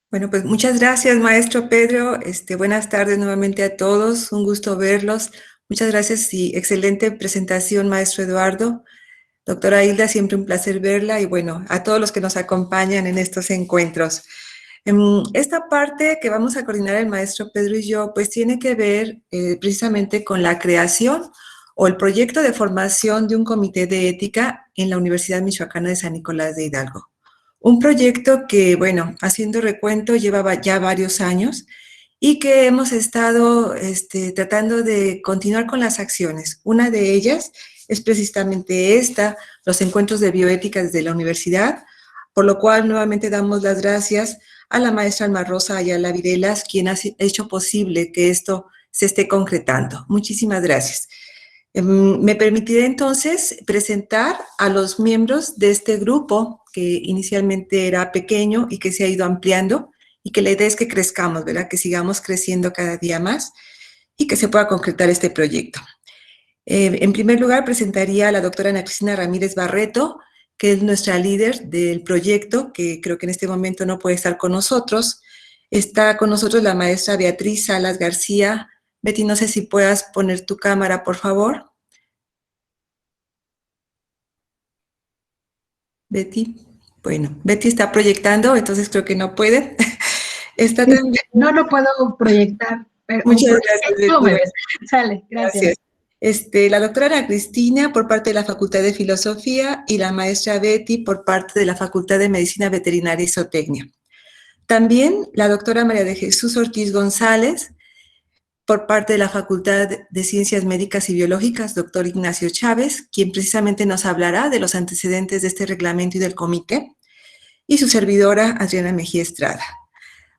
Bueno, pues muchas gracias, maestro Pedro. Buenas tardes nuevamente a todos. Un gusto verlos. Muchas gracias y excelente presentación, maestro Eduardo. Doctora Hilda, siempre un placer verla y bueno, a todos los que nos acompañan en estos encuentros. Esta parte que vamos a coordinar el maestro Pedro y yo, pues tiene que ver precisamente con la creación o el proyecto de formación de un comité de ética en la Universidad Michoacana de San Nicolás de Hidalgo. Un proyecto que, bueno, haciendo recuento, llevaba ya varios años y que hemos estado tratando de continuar con las acciones. Una de ellas es precisamente los encuentros de bioética desde la universidad, por lo cual nuevamente damos las gracias a la maestra Alma Rosa Ayala Virelas, quien ha hecho posible que esto se esté concretando. Muchísimas gracias. Me permitiré entonces presentar a los miembros de este grupo que inicialmente era pequeño y que se ha ido ampliando y que la idea es que crezcamos, ¿verdad? Que sigamos creciendo cada día más y que se pueda concretar este proyecto. En primer lugar, presentaría a la doctora Ana Cristina Ramírez Barreto, que es nuestra líder del proyecto, que creo que en este momento no puede estar con nosotros. Está con nosotros la maestra Beatriz Salas García Betty, no sé si puedas poner tu cámara, por favor. Betty. Bueno, Betty está proyectando, entonces creo que no puede. Está también. No lo puedo proyectar. Pero Muchas gracias, tú me Betty. ves. Sale, gracias. La doctora Ana Cristina por parte de la Facultad de Filosofía y la maestra Betty por parte de la Facultad de Medicina Veterinaria y Zootecnia. También la doctora María de Jesús Ortiz González por parte de la Facultad de Ciencias Médicas y Biológicas, doctor Ignacio Chávez, quien precisamente nos hablará de los antecedentes de este reglamento y del comité, y su servidora Adriana Mejía Estrada.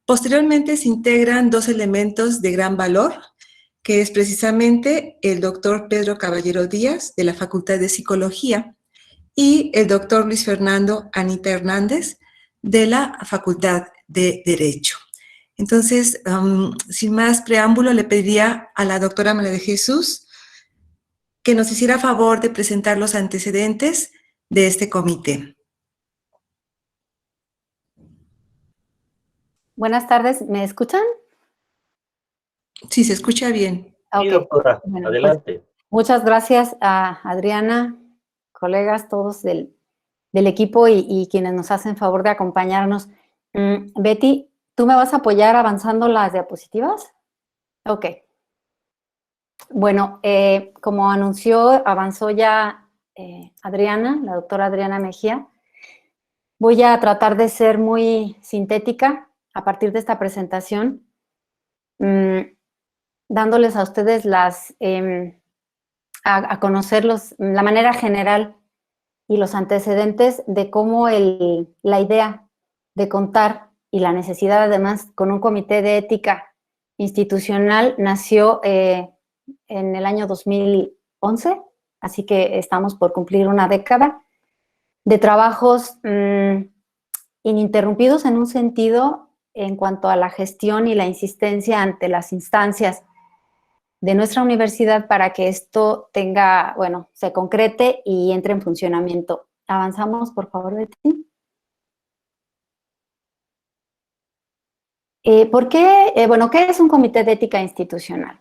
Posteriormente se integran dos elementos de gran valor, que es precisamente el doctor Pedro Caballero Díaz, de la Facultad de Psicología, y el doctor Luis Fernando Anita Hernández, de la Facultad de Derecho. Entonces, sin más preámbulo, le pediría a la doctora María de Jesús que nos hiciera favor de presentar los antecedentes de este comité. Buenas tardes, ¿me escuchan? Sí, se escucha bien. Sí, doctora, Bueno, adelante. pues, muchas gracias a Adriana, colegas, todos del equipo y quienes nos hacen favor de acompañarnos. Betty, ¿tú me vas a apoyar avanzando las diapositivas? Ok. Bueno, como avanzó ya Adriana, la doctora Adriana Mejía, voy a tratar de ser muy sintética a partir de esta presentación, dándoles a ustedes a conocer la manera general y los antecedentes de cómo la idea de contar y la necesidad además con un comité de ética institucional nació en el año 2011, así que estamos por cumplir una década de trabajos ininterrumpidos en un sentido en cuanto a la gestión y la insistencia ante las instancias de nuestra universidad para que esto se concrete y entre en funcionamiento. Avanzamos, por favor, Betty. ¿Por qué? ¿Qué es un comité de ética institucional?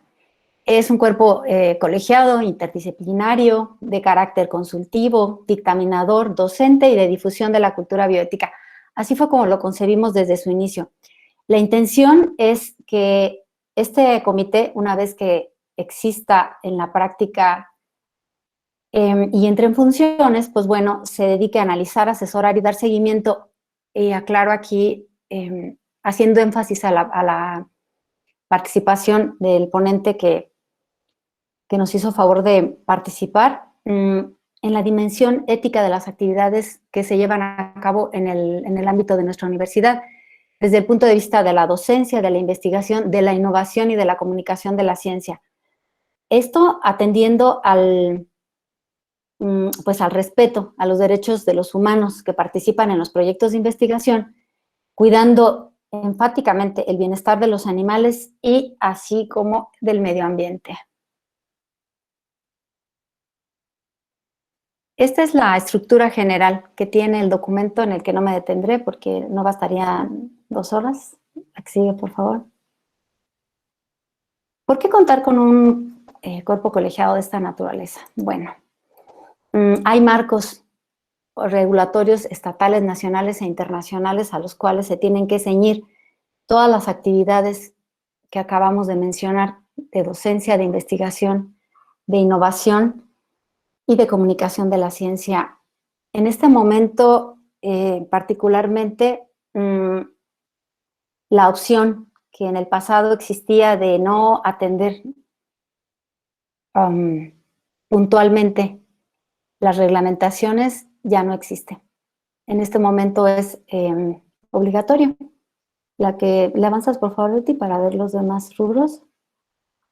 Es un cuerpo colegiado, interdisciplinario, de carácter consultivo, dictaminador, docente y de difusión de la cultura bioética. Así fue como lo concebimos desde su inicio. La intención es que este comité, una vez que exista en la práctica y entre en funciones, pues bueno, se dedique a analizar, asesorar y dar seguimiento. Aclaro aquí, haciendo énfasis a la participación del ponente que nos hizo favor de participar en la dimensión ética de las actividades que se llevan a cabo en el ámbito de nuestra universidad, desde el punto de vista de la docencia, de la investigación, de la innovación y de la comunicación de la ciencia. Esto atendiendo al respeto a los derechos de los humanos que participan en los proyectos de investigación, cuidando enfáticamente el bienestar de los animales y así como del medio ambiente. Esta es la estructura general que tiene el documento, en el que no me detendré porque no bastarían 2 horas. Aquí sigue, por favor. ¿Por qué contar con un cuerpo colegiado de esta naturaleza? Bueno, hay marcos regulatorios estatales, nacionales e internacionales a los cuales se tienen que ceñir todas las actividades que acabamos de mencionar, de docencia, de investigación, de innovación y de comunicación de la ciencia. En este momento, particularmente, la opción que en el pasado existía de no atender puntualmente las reglamentaciones ya no existe. En este momento es obligatorio. ¿Le avanzas, por favor, Betty, para ver los demás rubros?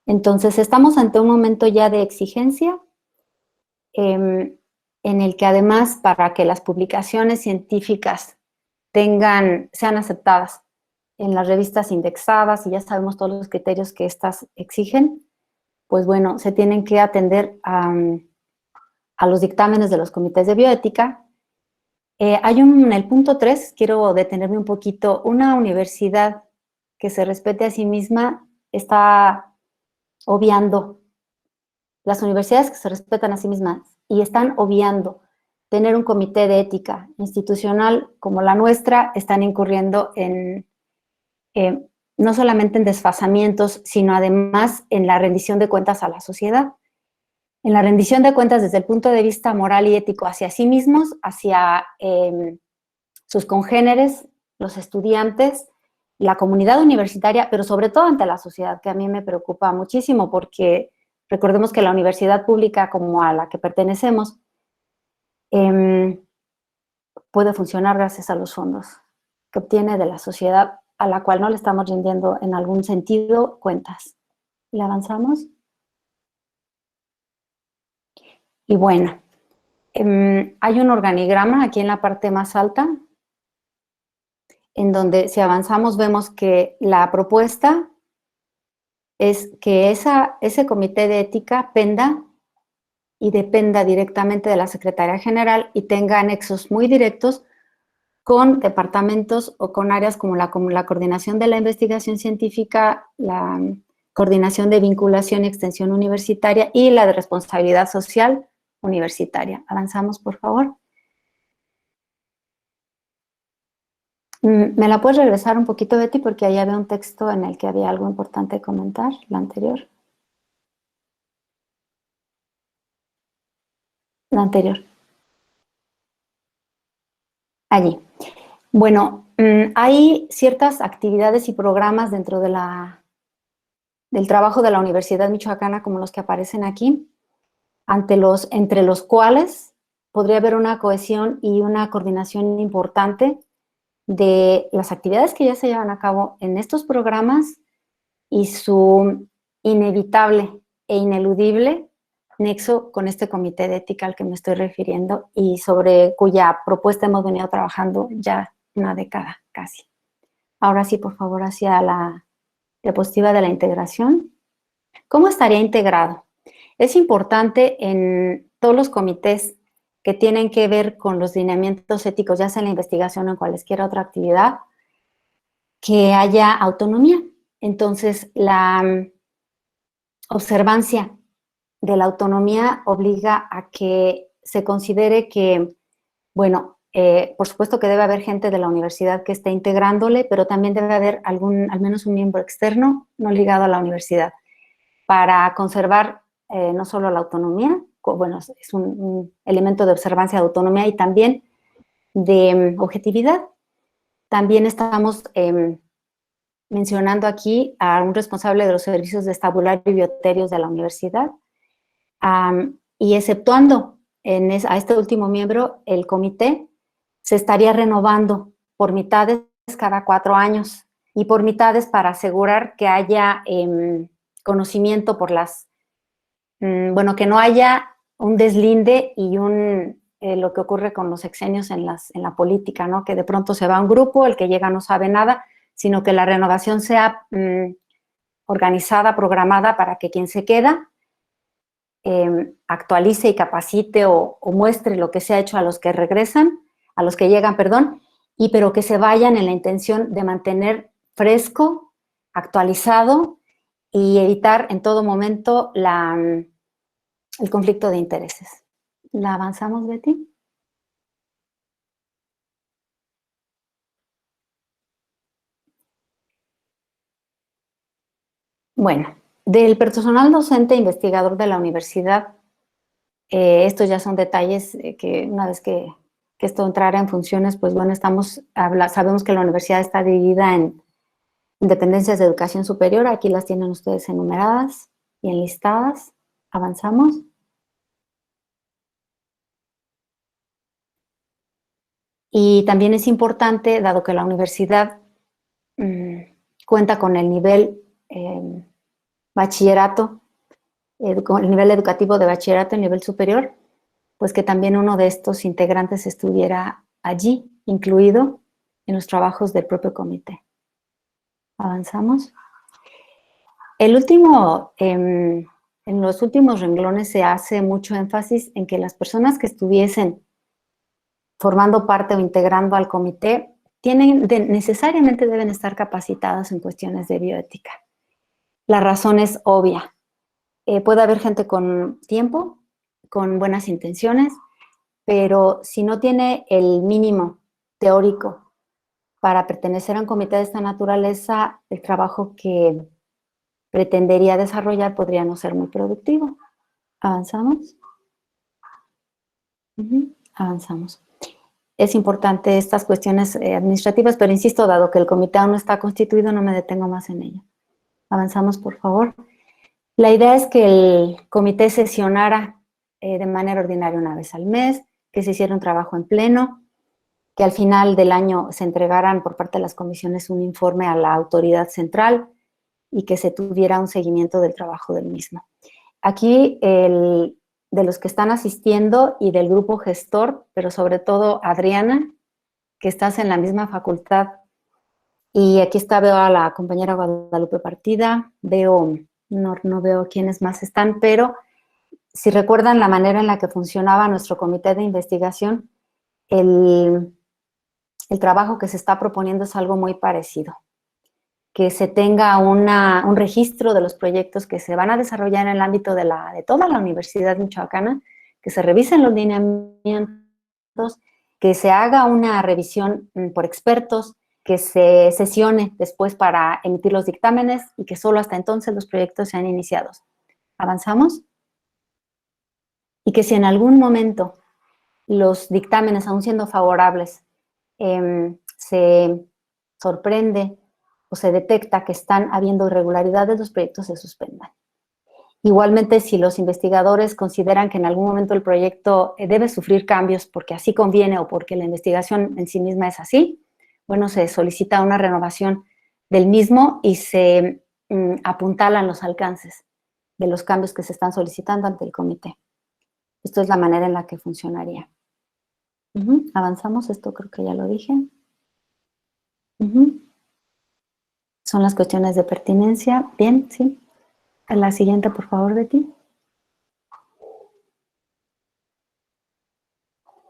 Entonces, estamos ante un momento ya de exigencia en el que además, para que las publicaciones científicas sean aceptadas en las revistas indexadas, y ya sabemos todos los criterios que estas exigen, pues bueno, se tienen que atender a los dictámenes de los comités de bioética. En el punto 3, quiero detenerme un poquito. Una universidad que se respete a sí misma está obviando, las universidades que se respetan a sí mismas y están obviando tener un comité de ética institucional como la nuestra, están incurriendo en, no solamente en desfasamientos, sino además en la rendición de cuentas a la sociedad. En la rendición de cuentas desde el punto de vista moral y ético hacia sí mismos, hacia sus congéneres, los estudiantes, la comunidad universitaria, pero sobre todo ante la sociedad, que a mí me preocupa muchísimo, porque recordemos que la universidad pública como a la que pertenecemos puede funcionar gracias a los fondos que obtiene de la sociedad, a la cual no le estamos rindiendo en algún sentido cuentas. ¿Le avanzamos? Y bueno, hay un organigrama aquí en la parte más alta, en donde si avanzamos vemos que la propuesta es que ese comité de ética penda y dependa directamente de la Secretaría General y tenga anexos muy directos con departamentos o con áreas como la coordinación de la investigación científica, la coordinación de vinculación y extensión universitaria y la de responsabilidad social universitaria. Avanzamos, por favor. ¿Me la puedes regresar un poquito, Betty? Porque ahí había un texto en el que había algo importante que comentar, la anterior. La anterior. Allí. Bueno, hay ciertas actividades y programas dentro de del trabajo de la Universidad Michoacana, como los que aparecen aquí, entre los cuales podría haber una cohesión y una coordinación importante de las actividades que ya se llevan a cabo en estos programas y su inevitable e ineludible nexo con este comité de ética al que me estoy refiriendo y sobre cuya propuesta hemos venido trabajando ya una década casi. Ahora sí, por favor, hacia la diapositiva de la integración. ¿Cómo estaría integrado? Es importante en todos los comités que tienen que ver con los lineamientos éticos, ya sea en la investigación o en cualquier otra actividad, que haya autonomía. Entonces, la observancia de la autonomía obliga a que se considere que, bueno, por supuesto que debe haber gente de la universidad que esté integrándole, pero también debe haber al menos un miembro externo no ligado a la universidad para conservar no solo la autonomía, bueno, es un elemento de observancia de autonomía y también de objetividad. También estamos mencionando aquí a un responsable de los servicios de estabulario y bioterios de la universidad y exceptuando a este último miembro, el comité se estaría renovando por mitades cada 4 años y por mitades para asegurar que haya conocimiento por bueno, que no haya un deslinde y lo que ocurre con los sexenios en la política, ¿no? Que de pronto se va un grupo, el que llega no sabe nada, sino que la renovación sea organizada, programada para que quien se queda actualice y capacite o muestre lo que se ha hecho a los que regresan, a los que llegan, perdón, pero que se vayan en la intención de mantener fresco, actualizado y evitar en todo momento el conflicto de intereses. ¿La avanzamos, Betty? Bueno, del personal docente e investigador de la universidad, estos ya son detalles que una vez que esto entrara en funciones, pues bueno, sabemos que la universidad está dividida en dependencias de educación superior, aquí las tienen ustedes enumeradas y enlistadas. ¿Avanzamos? Y también es importante, dado que la universidad cuenta con el nivel bachillerato, con el nivel educativo de bachillerato, el nivel superior, pues que también uno de estos integrantes estuviera allí, incluido en los trabajos del propio comité. ¿Avanzamos? En los últimos renglones se hace mucho énfasis en que las personas que estuviesen formando parte o integrando al comité necesariamente deben estar capacitadas en cuestiones de bioética. La razón es obvia. Puede haber gente con tiempo, con buenas intenciones, pero si no tiene el mínimo teórico para pertenecer a un comité de esta naturaleza, el trabajo que pretendería desarrollar podría no ser muy productivo. ¿Avanzamos? Avanzamos. Es importante estas cuestiones administrativas, pero insisto, dado que el comité aún no está constituido, no me detengo más en ello. Avanzamos, por favor. La idea es que el comité sesionara de manera ordinaria una vez al mes, que se hiciera un trabajo en pleno, que al final del año se entregaran por parte de las comisiones un informe a la autoridad central y que se tuviera un seguimiento del trabajo del mismo. Aquí, de los que están asistiendo y del grupo gestor, pero sobre todo Adriana, que estás en la misma facultad, y aquí veo a la compañera Guadalupe Partida, no veo quiénes más están, pero si recuerdan la manera en la que funcionaba nuestro comité de investigación, el trabajo que se está proponiendo es algo muy parecido. Que se tenga un registro de los proyectos que se van a desarrollar en el ámbito de toda la Universidad Michoacana, que se revisen los lineamientos, que se haga una revisión por expertos, que se sesione después para emitir los dictámenes y que solo hasta entonces los proyectos sean iniciados. ¿Avanzamos? Y que si en algún momento los dictámenes, aún siendo favorables, se sorprende o se detecta que están habiendo irregularidades, los proyectos se suspendan. Igualmente, si los investigadores consideran que en algún momento el proyecto debe sufrir cambios porque así conviene o porque la investigación en sí misma es así, bueno, se solicita una renovación del mismo y se apuntalan los alcances de los cambios que se están solicitando ante el comité. Esto es la manera en la que funcionaría. Avanzamos, esto creo que ya lo dije. Son las cuestiones de pertinencia. Bien, sí. La siguiente, por favor, Betty.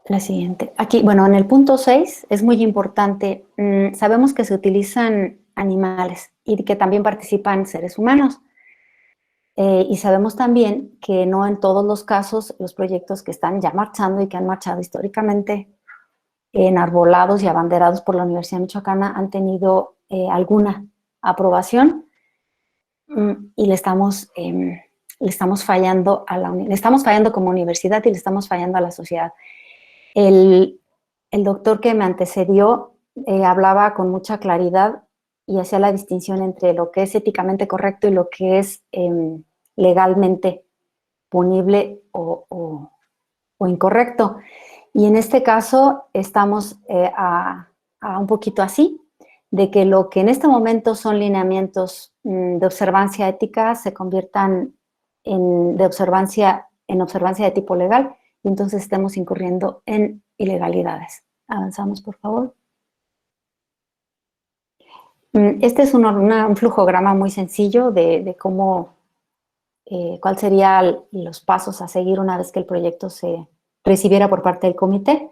La siguiente. Aquí, bueno, en el punto 6 es muy importante. Sabemos que se utilizan animales y que también participan seres humanos. Y sabemos también que no en todos los casos los proyectos que están ya marchando y que han marchado históricamente enarbolados y abanderados por la Universidad Michoacana han tenido alguna aprobación y le estamos fallando le estamos fallando como universidad y le estamos fallando a la sociedad. El doctor que me antecedió hablaba con mucha claridad y hacía la distinción entre lo que es éticamente correcto y lo que es legalmente punible o incorrecto. Y en este caso estamos a un poquito así, de que lo que en este momento son lineamientos de observancia ética se conviertan en observancia de tipo legal y entonces estemos incurriendo en ilegalidades. Avanzamos, por favor. Este es un flujograma muy sencillo de cómo, cuál serían los pasos a seguir una vez que el proyecto se recibiera por parte del comité,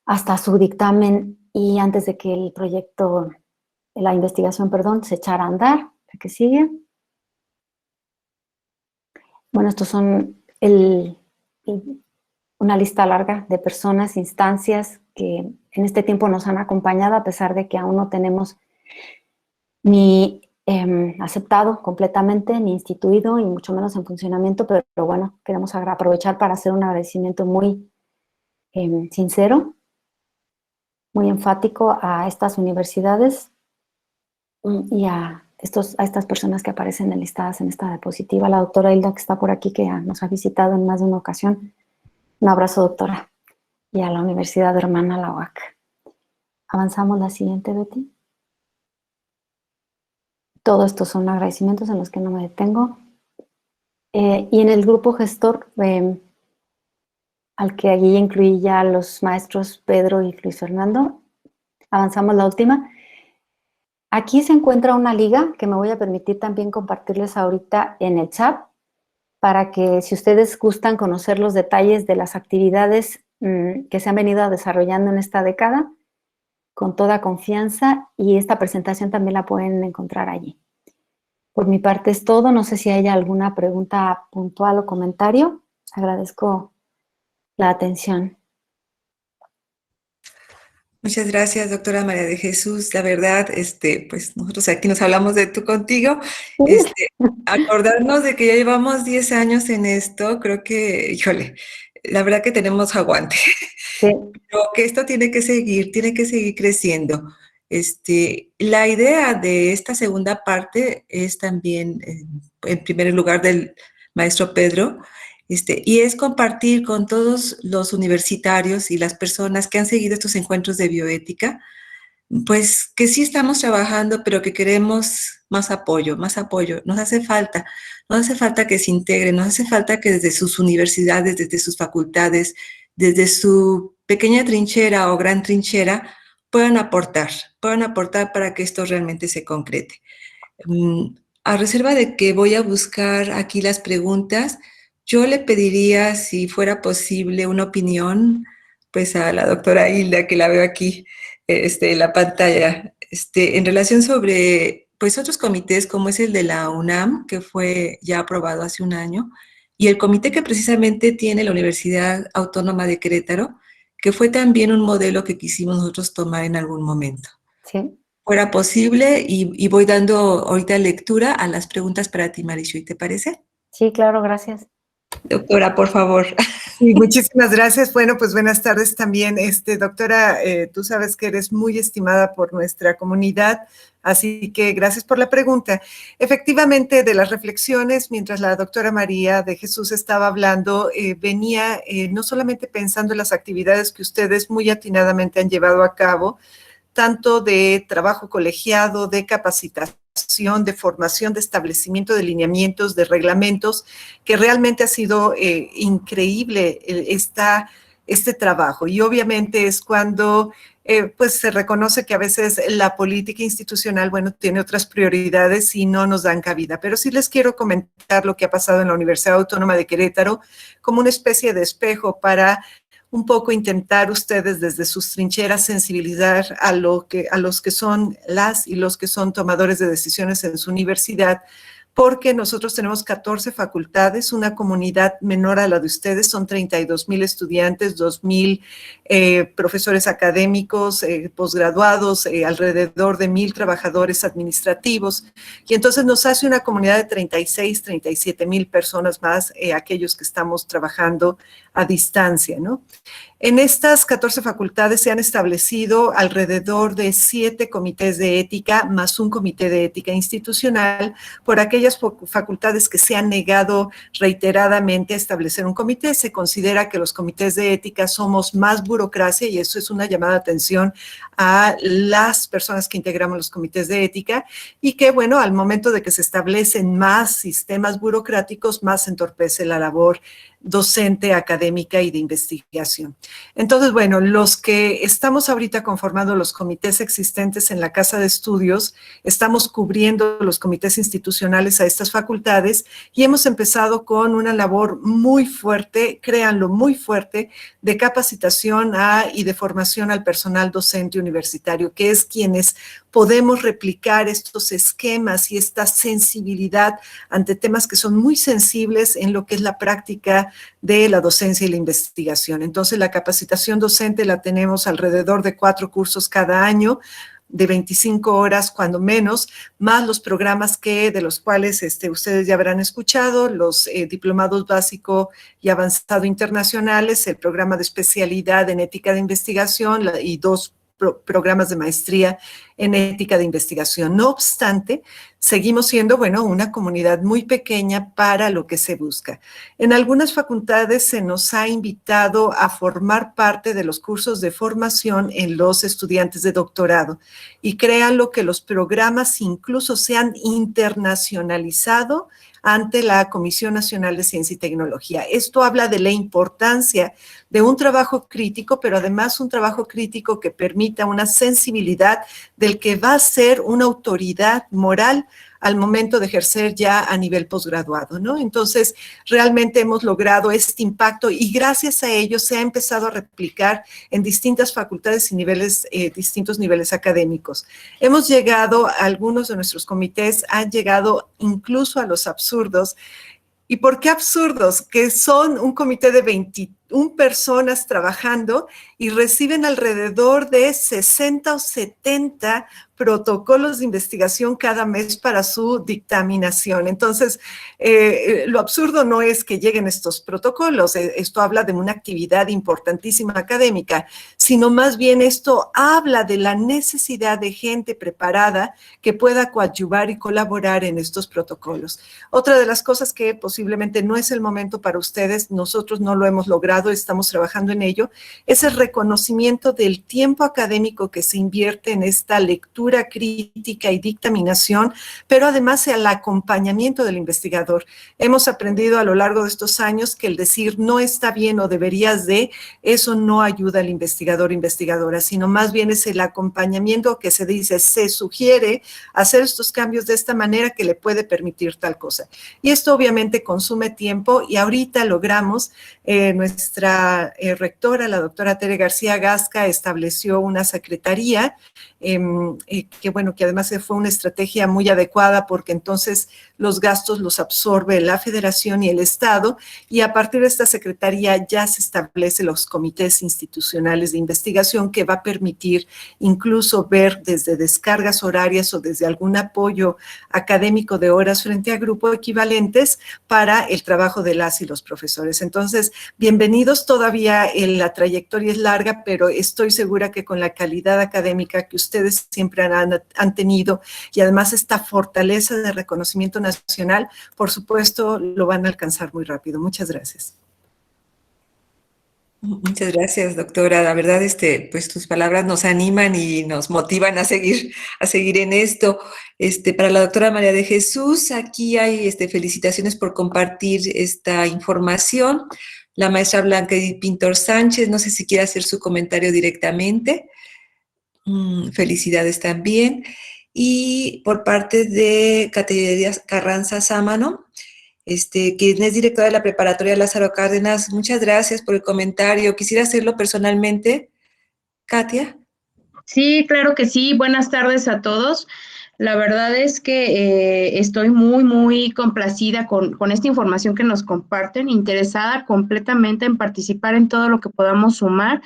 hasta su dictamen y antes de que el proyecto, la investigación, perdón, se echara a andar. ¿La que sigue? Bueno, estos son una lista larga de personas, instancias que en este tiempo nos han acompañado a pesar de que aún no tenemos ni aceptado completamente, ni instituido, y mucho menos en funcionamiento, pero bueno, queremos aprovechar para hacer un agradecimiento muy sincero, muy enfático a estas universidades y a estas personas que aparecen enlistadas en esta diapositiva. La doctora Hilda, que está por aquí, que nos ha visitado en más de una ocasión. Un abrazo, doctora. Y a la Universidad Hermana, la UAC. Avanzamos la siguiente, Betty. Todo esto son agradecimientos en los que no me detengo. Y en el grupo gestor, al que allí incluí ya los maestros Pedro y Luis Fernando, avanzamos la última. Aquí se encuentra una liga que me voy a permitir también compartirles ahorita en el chat para que si ustedes gustan conocer los detalles de las actividades que se han venido desarrollando en esta década, con toda confianza, y esta presentación también la pueden encontrar allí. Por mi parte es todo. No sé si hay alguna pregunta puntual o comentario. Agradezco la atención. Muchas gracias, doctora María de Jesús. La verdad, pues nosotros aquí nos hablamos de tú contigo. Acordarnos de que ya llevamos 10 años en esto, creo que, híjole, la verdad que tenemos aguante. Sí. Pero que esto tiene que seguir creciendo. La idea de esta segunda parte es también, en primer lugar, del maestro Pedro, y es compartir con todos los universitarios y las personas que han seguido estos encuentros de bioética, pues que sí estamos trabajando, pero que queremos más apoyo, más apoyo. Nos hace falta que se integren, nos hace falta que desde sus universidades, desde sus facultades, desde su pequeña trinchera o gran trinchera, puedan aportar para que esto realmente se concrete. A reserva de que voy a buscar aquí las preguntas, yo le pediría, si fuera posible, una opinión, pues a la doctora Hilda, que la veo aquí en la pantalla, en relación sobre, pues, otros comités, como es el de la UNAM, que fue ya aprobado hace un año, y el comité que precisamente tiene la Universidad Autónoma de Querétaro, que fue también un modelo que quisimos nosotros tomar en algún momento. Sí. Fuera posible, y voy dando ahorita lectura a las preguntas para ti, Marichuy, ¿te parece? Sí, claro, gracias. Doctora, por favor. Sí, muchísimas gracias. Bueno, pues buenas tardes también. Doctora, tú sabes que eres muy estimada por nuestra comunidad, así que gracias por la pregunta. Efectivamente, de las reflexiones, mientras la doctora María de Jesús estaba hablando, venía no solamente pensando en las actividades que ustedes muy atinadamente han llevado a cabo, tanto de trabajo colegiado, de capacitación, de formación, de establecimiento de lineamientos, de reglamentos, que realmente ha sido increíble este trabajo. Y obviamente es cuando pues se reconoce que a veces la política institucional, bueno, tiene otras prioridades y no nos dan cabida. Pero sí les quiero comentar lo que ha pasado en la Universidad Autónoma de Querétaro como una especie de espejo para un poco intentar ustedes desde sus trincheras sensibilizar a los que son las y los que son tomadores de decisiones en su universidad, porque nosotros tenemos 14 facultades, una comunidad menor a la de ustedes, son 32,000 estudiantes, 2,000 profesores académicos, posgraduados, alrededor de 1,000 trabajadores administrativos, y entonces nos hace una comunidad de 36, 37,000 personas más, aquellos que estamos trabajando a distancia, ¿no? En estas 14 facultades se han establecido alrededor de 7 comités de ética, más un comité de ética institucional, por aquellas facultades que se han negado reiteradamente a establecer un comité. Se considera que los comités de ética somos más burocracia, y eso es una llamada de atención a las personas que integramos los comités de ética, y que, bueno, al momento de que se establecen más sistemas burocráticos, más se entorpece la labor docente, académica y de investigación. Entonces, bueno, los que estamos ahorita conformando los comités existentes en la Casa de Estudios, estamos cubriendo los comités institucionales a estas facultades, y hemos empezado con una labor muy fuerte, créanlo, muy fuerte, de capacitación y de formación al personal docente universitario, que es quienes podemos replicar estos esquemas y esta sensibilidad ante temas que son muy sensibles en lo que es la práctica de la docencia y la investigación. Entonces, la capacitación docente la tenemos alrededor de 4 cursos cada año, de 25 horas cuando menos, más los programas de los cuales ustedes ya habrán escuchado, los diplomados básico y avanzado internacionales, el programa de especialidad en ética de investigación y 2 programas de maestría en ética de investigación. No obstante, seguimos siendo, bueno, una comunidad muy pequeña para lo que se busca. En algunas facultades se nos ha invitado a formar parte de los cursos de formación en los estudiantes de doctorado, y créanlo que los programas incluso se han internacionalizado ante la Comisión Nacional de Ciencia y Tecnología. Esto habla de la importancia de un trabajo crítico, pero además un trabajo crítico que permita una sensibilidad del que va a ser una autoridad moral al momento de ejercer ya a nivel posgraduado, ¿no? Entonces, realmente hemos logrado este impacto y gracias a ello se ha empezado a replicar en distintas facultades y niveles, distintos niveles académicos. Hemos llegado, algunos de nuestros comités han llegado incluso a los absurdos. ¿Y por qué absurdos? Que son un comité de 21 personas trabajando y reciben alrededor de 60 o 70 protocolos de investigación cada mes para su dictaminación. Entonces, lo absurdo no es que lleguen estos protocolos, esto habla de una actividad importantísima académica, sino más bien esto habla de la necesidad de gente preparada que pueda coadyuvar y colaborar en estos protocolos. Otra de las cosas que posiblemente no es el momento para ustedes, nosotros no lo hemos logrado, estamos trabajando en ello, es el reconocimiento del tiempo académico que se invierte en esta lectura crítica y dictaminación, pero además el acompañamiento del investigador. Hemos aprendido a lo largo de estos años que el decir no está bien o deberías de, eso no ayuda al investigador o investigadora, sino más bien es el acompañamiento que se dice, se sugiere hacer estos cambios de esta manera que le puede permitir tal cosa. Y esto obviamente consume tiempo y ahorita logramos, nuestra rectora, la doctora Tere García Gasca, estableció una secretaría que además fue una estrategia muy adecuada porque entonces los gastos los absorbe la Federación y el Estado y a partir de esta secretaría ya se establecen los comités institucionales de investigación que va a permitir incluso ver desde descargas horarias o desde algún apoyo académico de horas frente a grupos equivalentes para el trabajo de las y los profesores. Entonces, bienvenidos, todavía la trayectoria es larga, pero estoy segura que con la calidad académica que ustedes siempre han tenido y además esta fortaleza de reconocimiento nacional, por supuesto, lo van a alcanzar muy rápido. Muchas gracias. Muchas gracias, doctora. La verdad, pues tus palabras nos animan y nos motivan a seguir en esto. Para la doctora María de Jesús, aquí hay felicitaciones por compartir esta información. La maestra Blanca Edith Pintor Sánchez, no sé si quiere hacer su comentario directamente. Felicidades también. Y por parte de Caterina Carranza Sámano, quien es directora de la preparatoria Lázaro Cárdenas, muchas gracias por el comentario. Quisiera hacerlo personalmente. Katia. Sí, claro que sí. Buenas tardes a todos. La verdad es que estoy muy, muy complacida con esta información que nos comparten, interesada completamente en participar en todo lo que podamos sumar.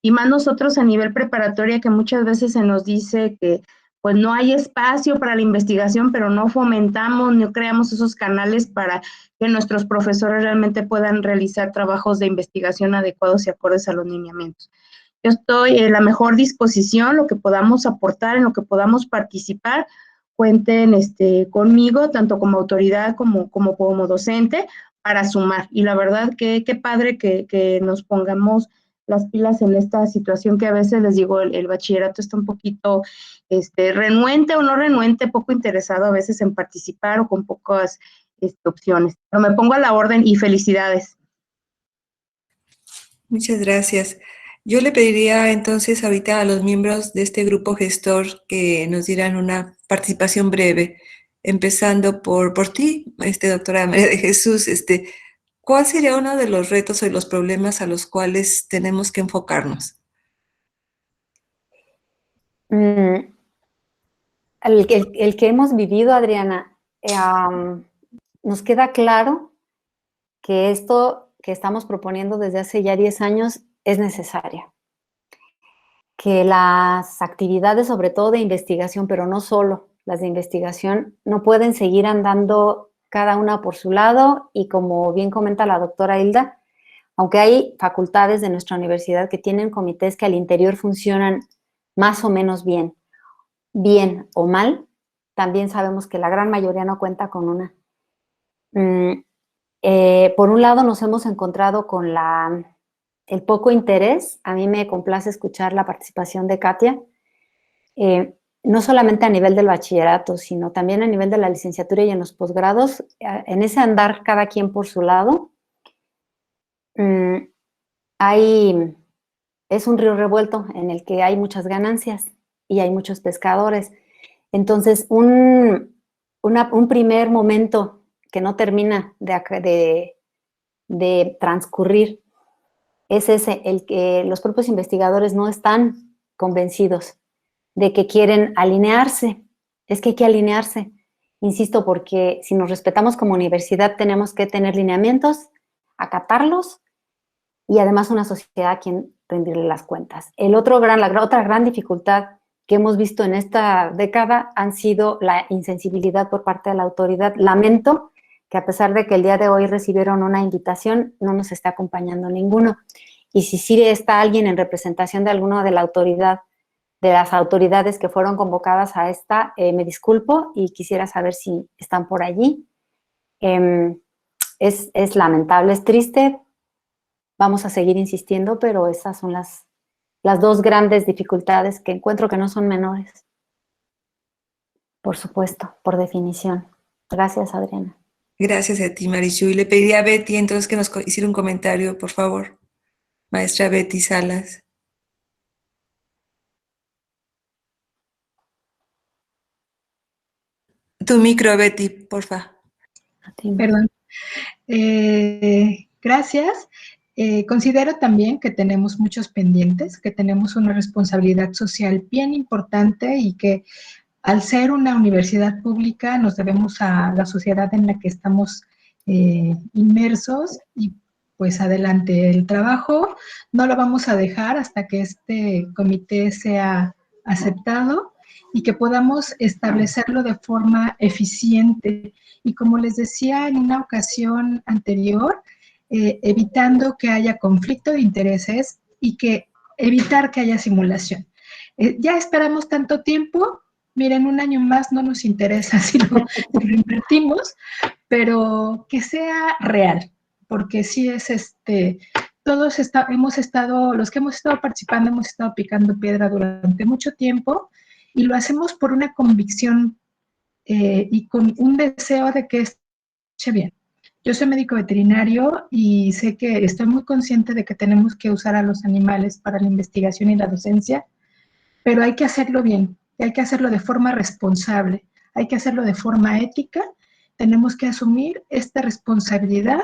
Y más nosotros a nivel preparatoria, que muchas veces se nos dice que pues no hay espacio para la investigación, pero no fomentamos, no creamos esos canales para que nuestros profesores realmente puedan realizar trabajos de investigación adecuados y acordes a los lineamientos. Yo estoy en la mejor disposición, lo que podamos aportar, en lo que podamos participar, cuenten conmigo, tanto como autoridad como docente, para sumar. Y la verdad que qué padre que nos pongamos las pilas en esta situación que a veces les digo, el bachillerato está un poquito renuente o no renuente, poco interesado a veces en participar o con pocas opciones. Pero me pongo a la orden y felicidades. Muchas gracias. Yo le pediría entonces ahorita a los miembros de este grupo gestor que nos dieran una participación breve, empezando por ti, doctora María de Jesús, ¿cuál sería uno de los retos o los problemas a los cuales tenemos que enfocarnos? El que hemos vivido, Adriana, nos queda claro que esto que estamos proponiendo desde hace ya 10 años es necesaria. Que las actividades, sobre todo de investigación, pero no solo las de investigación, no pueden seguir andando cada una por su lado y como bien comenta la doctora Hilda, aunque hay facultades de nuestra universidad que tienen comités que al interior funcionan más o menos bien o mal, también sabemos que la gran mayoría no cuenta con una. Por un lado nos hemos encontrado con el poco interés. A mí me complace escuchar la participación de Katia, no solamente a nivel del bachillerato, sino también a nivel de la licenciatura y en los posgrados, en ese andar cada quien por su lado. es un río revuelto en el que hay muchas ganancias y hay muchos pescadores. Entonces, un primer momento que no termina de transcurrir es ese, el que los propios investigadores no están convencidos de que quieren alinearse. Es que hay que alinearse, insisto, porque si nos respetamos como universidad tenemos que tener lineamientos, acatarlos y además una sociedad a quien rendirle las cuentas. La otra gran dificultad que hemos visto en esta década han sido la insensibilidad por parte de la autoridad. Lamento que a pesar de que el día de hoy recibieron una invitación, no nos está acompañando ninguno. Y si sí está alguien en representación de alguna de las autoridades que fueron convocadas a esta, me disculpo y quisiera saber si están por allí. Es lamentable, es triste. Vamos a seguir insistiendo, pero esas son las dos grandes dificultades que encuentro que no son menores. Por supuesto, por definición. Gracias, Adriana. Gracias a ti, Marichu. Y le pediría a Betty entonces que nos hiciera un comentario, por favor. Maestra Betty Salas. Tu micro, Betty, porfa. Perdón. Gracias. Considero también que tenemos muchos pendientes, que tenemos una responsabilidad social bien importante y que al ser una universidad pública nos debemos a la sociedad en la que estamos inmersos y pues adelante. El trabajo no lo vamos a dejar hasta que este comité sea aceptado y que podamos establecerlo de forma eficiente. Y como les decía en una ocasión anterior, evitando que haya conflicto de intereses y evitar que haya simulación. Ya esperamos tanto tiempo, miren, un año más no nos interesa si lo invertimos, pero que sea real, porque sí es todos los que hemos estado participando hemos estado picando piedra durante mucho tiempo y lo hacemos por una convicción y con un deseo de que esté bien. Yo soy médico veterinario y sé que estoy muy consciente de que tenemos que usar a los animales para la investigación y la docencia, pero hay que hacerlo bien, hay que hacerlo de forma responsable, hay que hacerlo de forma ética. Tenemos que asumir esta responsabilidad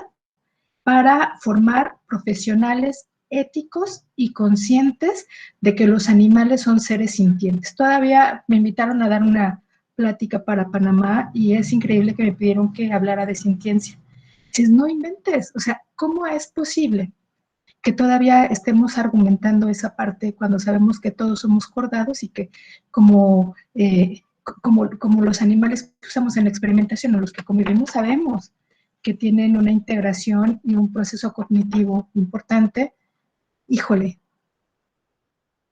para formar profesionales éticos y conscientes de que los animales son seres sintientes. Todavía me invitaron a dar una plática para Panamá y es increíble que me pidieron que hablara de sintiencia. Dices, no inventes, o sea, ¿cómo es posible que todavía estemos argumentando esa parte cuando sabemos que todos somos cordados y que como los animales que usamos en la experimentación o los que convivimos sabemos que tienen una integración y un proceso cognitivo importante? Híjole,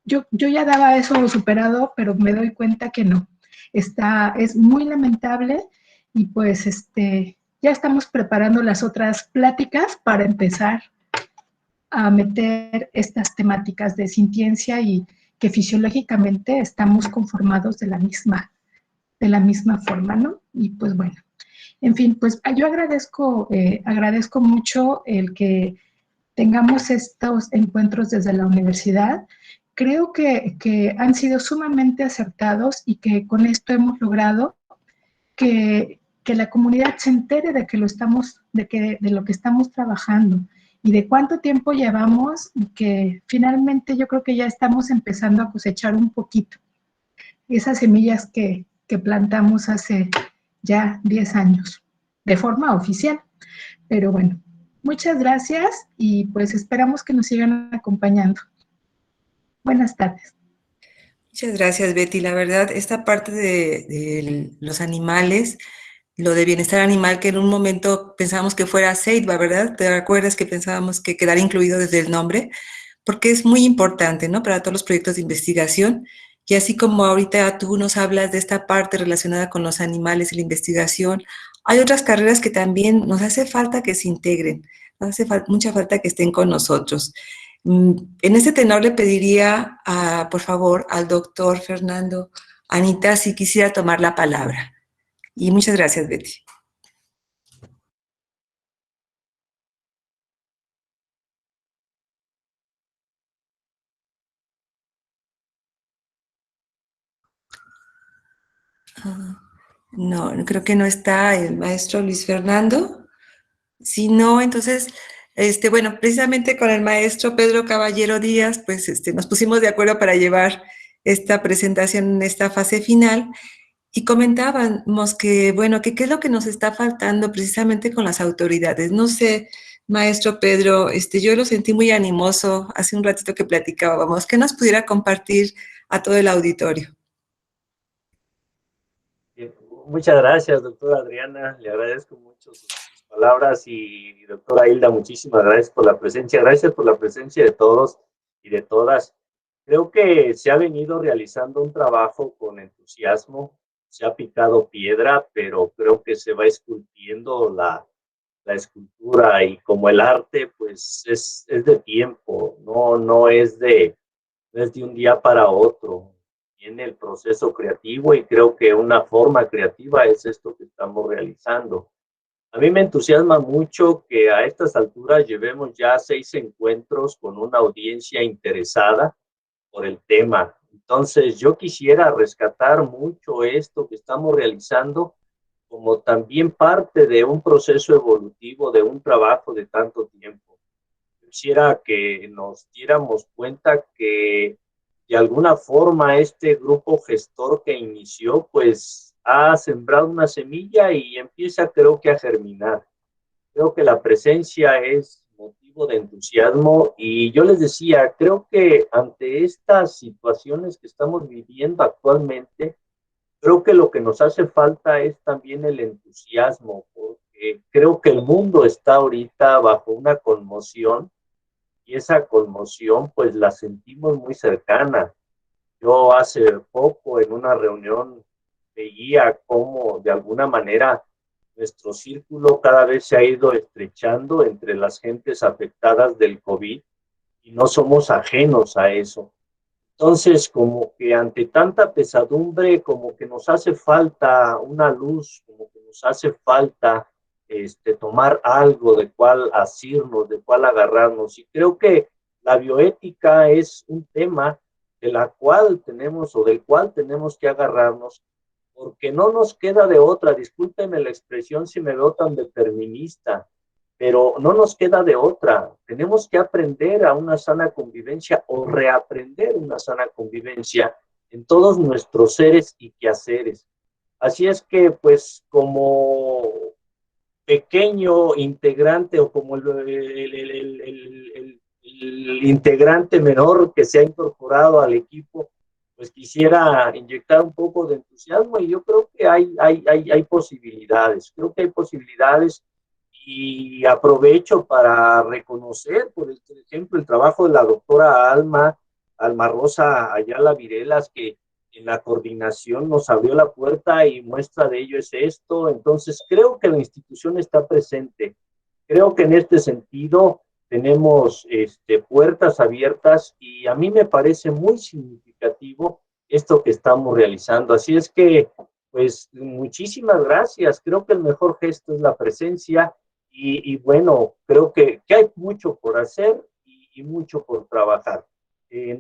yo ya daba eso superado, pero me doy cuenta que no. Es muy lamentable y pues ya estamos preparando las otras pláticas para empezar a meter estas temáticas de sintiencia y que fisiológicamente estamos conformados de la misma forma, ¿no? Y pues bueno, en fin, pues yo agradezco mucho el que tengamos estos encuentros desde la universidad. Creo que han sido sumamente acertados y que con esto hemos logrado que la comunidad se entere de lo que estamos trabajando y de cuánto tiempo llevamos y que finalmente yo creo que ya estamos empezando a cosechar un poquito esas semillas que plantamos hace ya 10 años de forma oficial. Pero bueno, muchas gracias y pues esperamos que nos sigan acompañando. Buenas tardes. Muchas gracias, Betty. La verdad, esta parte de los animales, lo de bienestar animal, que en un momento pensábamos que fuera CEIDBA, ¿verdad? ¿Te acuerdas que pensábamos que quedara incluido desde el nombre? Porque es muy importante, ¿no? Para todos los proyectos de investigación. Y así como ahorita tú nos hablas de esta parte relacionada con los animales y la investigación, hay otras carreras que también nos hace falta que se integren, nos hace mucha falta que estén con nosotros. En este tenor le pediría, por favor, al doctor Fernando Anita si quisiera tomar la palabra. Y muchas gracias, Betty. No, creo que no está el maestro Luis Fernando. Si no, entonces, bueno, precisamente con el maestro Pedro Caballero Díaz, pues nos pusimos de acuerdo para llevar esta presentación en esta fase final y comentábamos que, bueno, que qué es lo que nos está faltando precisamente con las autoridades. No sé, maestro Pedro, yo lo sentí muy animoso hace un ratito que platicábamos. ¿Qué nos pudiera compartir a todo el auditorio? Bien, muchas gracias, doctora Adriana. Le agradezco mucho sus palabras y doctora Hilda, muchísimas gracias por la presencia. Gracias por la presencia de todos y de todas. Creo que se ha venido realizando un trabajo con entusiasmo. Se ha picado piedra, pero creo que se va esculpiendo la escultura y como el arte, pues es de tiempo, no es de un día para otro. Viene el proceso creativo y creo que una forma creativa es esto que estamos realizando. A mí me entusiasma mucho que a estas alturas llevemos ya 6 encuentros con una audiencia interesada por el tema. Entonces, yo quisiera rescatar mucho esto que estamos realizando como también parte de un proceso evolutivo, de un trabajo de tanto tiempo. Quisiera que nos diéramos cuenta que de alguna forma este grupo gestor que inició, pues ha sembrado una semilla y empieza, creo que, a germinar. Creo que la presencia es motivo de entusiasmo y yo les decía, creo que ante estas situaciones que estamos viviendo actualmente, creo que lo que nos hace falta es también el entusiasmo, porque creo que el mundo está ahorita bajo una conmoción y esa conmoción pues la sentimos muy cercana. Yo hace poco en una reunión veía cómo de alguna manera nuestro círculo cada vez se ha ido estrechando entre las gentes afectadas del COVID y no somos ajenos a eso. Entonces, como que ante tanta pesadumbre, como que nos hace falta una luz, como que nos hace falta tomar algo de cuál asirnos, de cuál agarrarnos. Y creo que la bioética es un tema de la cual tenemos o del cual tenemos que agarrarnos, porque no nos queda de otra. Discúlpenme la expresión si me veo tan determinista, pero no nos queda de otra. Tenemos que aprender a una sana convivencia o reaprender una sana convivencia en todos nuestros seres y quehaceres. Así es que, pues, como pequeño integrante o como el integrante menor que se ha incorporado al equipo, pues quisiera inyectar un poco de entusiasmo y yo creo que hay posibilidades. Creo que hay posibilidades y aprovecho para reconocer, por ejemplo, el trabajo de la doctora Alma Rosa Ayala Virelas, que en la coordinación nos abrió la puerta y muestra de ello es esto. Entonces, creo que la institución está presente. Creo que en este sentido tenemos puertas abiertas y a mí me parece muy significativo esto que estamos realizando. Así es que, pues, muchísimas gracias. Creo que el mejor gesto es la presencia y bueno, creo que hay mucho por hacer y mucho por trabajar.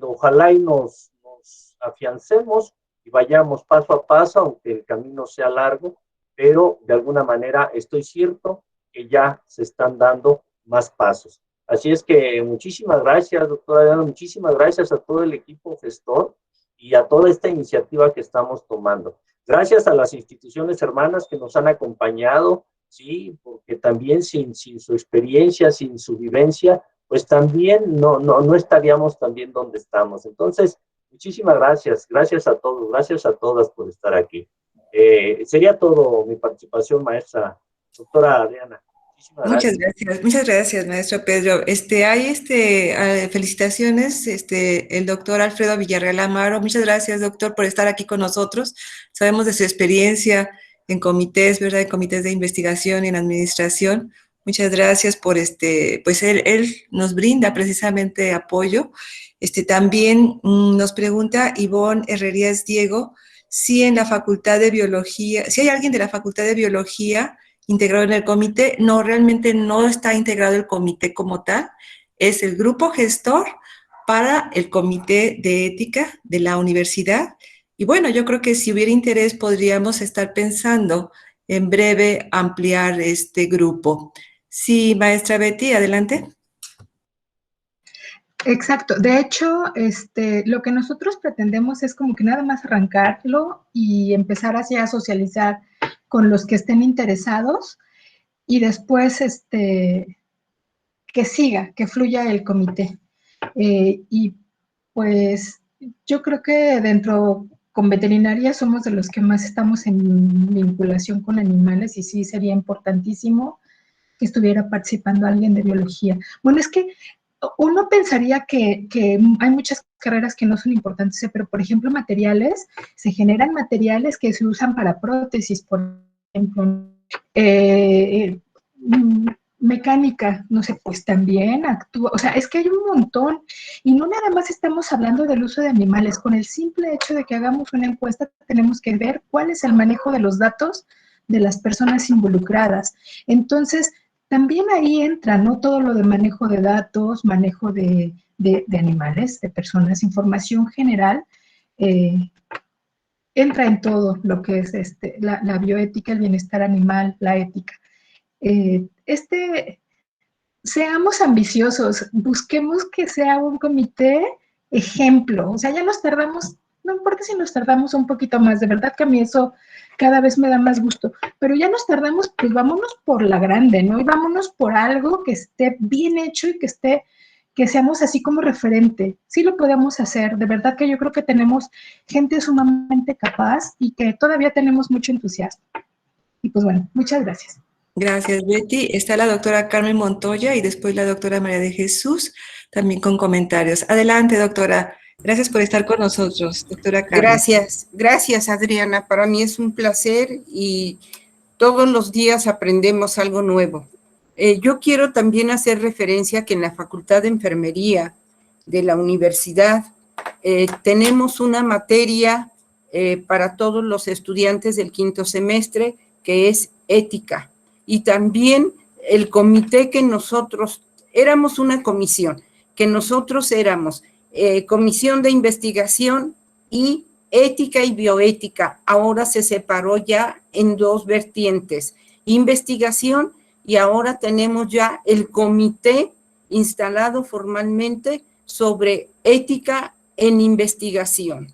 Ojalá y nos afiancemos y vayamos paso a paso, aunque el camino sea largo, pero de alguna manera estoy cierto que ya se están dando más pasos. Así es que muchísimas gracias, doctora Adriana, muchísimas gracias a todo el equipo gestor y a toda esta iniciativa que estamos tomando. Gracias a las instituciones hermanas que nos han acompañado, sí, porque también sin su experiencia, sin su vivencia, pues también no estaríamos también donde estamos. Entonces, muchísimas gracias, gracias a todos, gracias a todas por estar aquí. Sería todo mi participación, maestra, doctora Adriana. Muchas gracias, maestro Pedro. Hay felicitaciones, el doctor Alfredo Villarreal Amaro. Muchas gracias, doctor, por estar aquí con nosotros. Sabemos de su experiencia en comités, ¿verdad? En comités de investigación y en administración. Muchas gracias por pues él nos brinda precisamente apoyo. También nos pregunta Ivonne Herrerías Diego si en la Facultad de Biología, si hay alguien de la Facultad de Biología integrado en el comité. No, realmente no está integrado el comité como tal, es el grupo gestor para el comité de ética de la universidad Y bueno, yo creo que si hubiera interés podríamos estar pensando en breve ampliar este grupo. Sí, maestra Betty, adelante. Exacto. De hecho, lo que nosotros pretendemos es como que nada más arrancarlo y empezar así a socializar con los que estén interesados y después que siga, que fluya el comité. Y pues yo creo que con veterinaria somos de los que más estamos en vinculación con animales y sí sería importantísimo que estuviera participando alguien de biología. Bueno, es que uno pensaría que hay muchas carreras que no son importantes, pero por ejemplo materiales, se generan materiales que se usan para prótesis, por ejemplo, mecánica, no sé, pues también actúa, o sea, es que hay un montón y no nada más estamos hablando del uso de animales, con el simple hecho de que hagamos una encuesta tenemos que ver cuál es el manejo de los datos de las personas involucradas. Entonces, también ahí entra, ¿no? Todo lo de manejo de datos, manejo de animales, de personas, información general, entra en todo lo que es la bioética, el bienestar animal, la ética. Seamos ambiciosos, busquemos que sea un comité ejemplo, o sea, ya nos tardamos, no importa si nos tardamos un poquito más, de verdad que a mí eso cada vez me da más gusto, pero ya nos tardamos, pues vámonos por la grande, ¿no? Y vámonos por algo que esté bien hecho y que seamos así como referente. Sí lo podemos hacer, de verdad que yo creo que tenemos gente sumamente capaz y que todavía tenemos mucho entusiasmo. Y pues bueno, muchas gracias. Gracias, Betty. Está la doctora Carmen Montoya y después la doctora María de Jesús, también con comentarios. Adelante, doctora. Gracias por estar con nosotros, doctora Carmen. Gracias, Adriana. Para mí es un placer y todos los días aprendemos algo nuevo. Yo quiero también hacer referencia que en la Facultad de Enfermería de la universidad tenemos una materia para todos los estudiantes del quinto semestre que es ética. Y también el comité que nosotros, éramos una comisión, que nosotros éramos comisión de investigación y ética y bioética. Ahora se separó ya en dos vertientes, investigación y ahora tenemos ya el comité instalado formalmente sobre ética en investigación.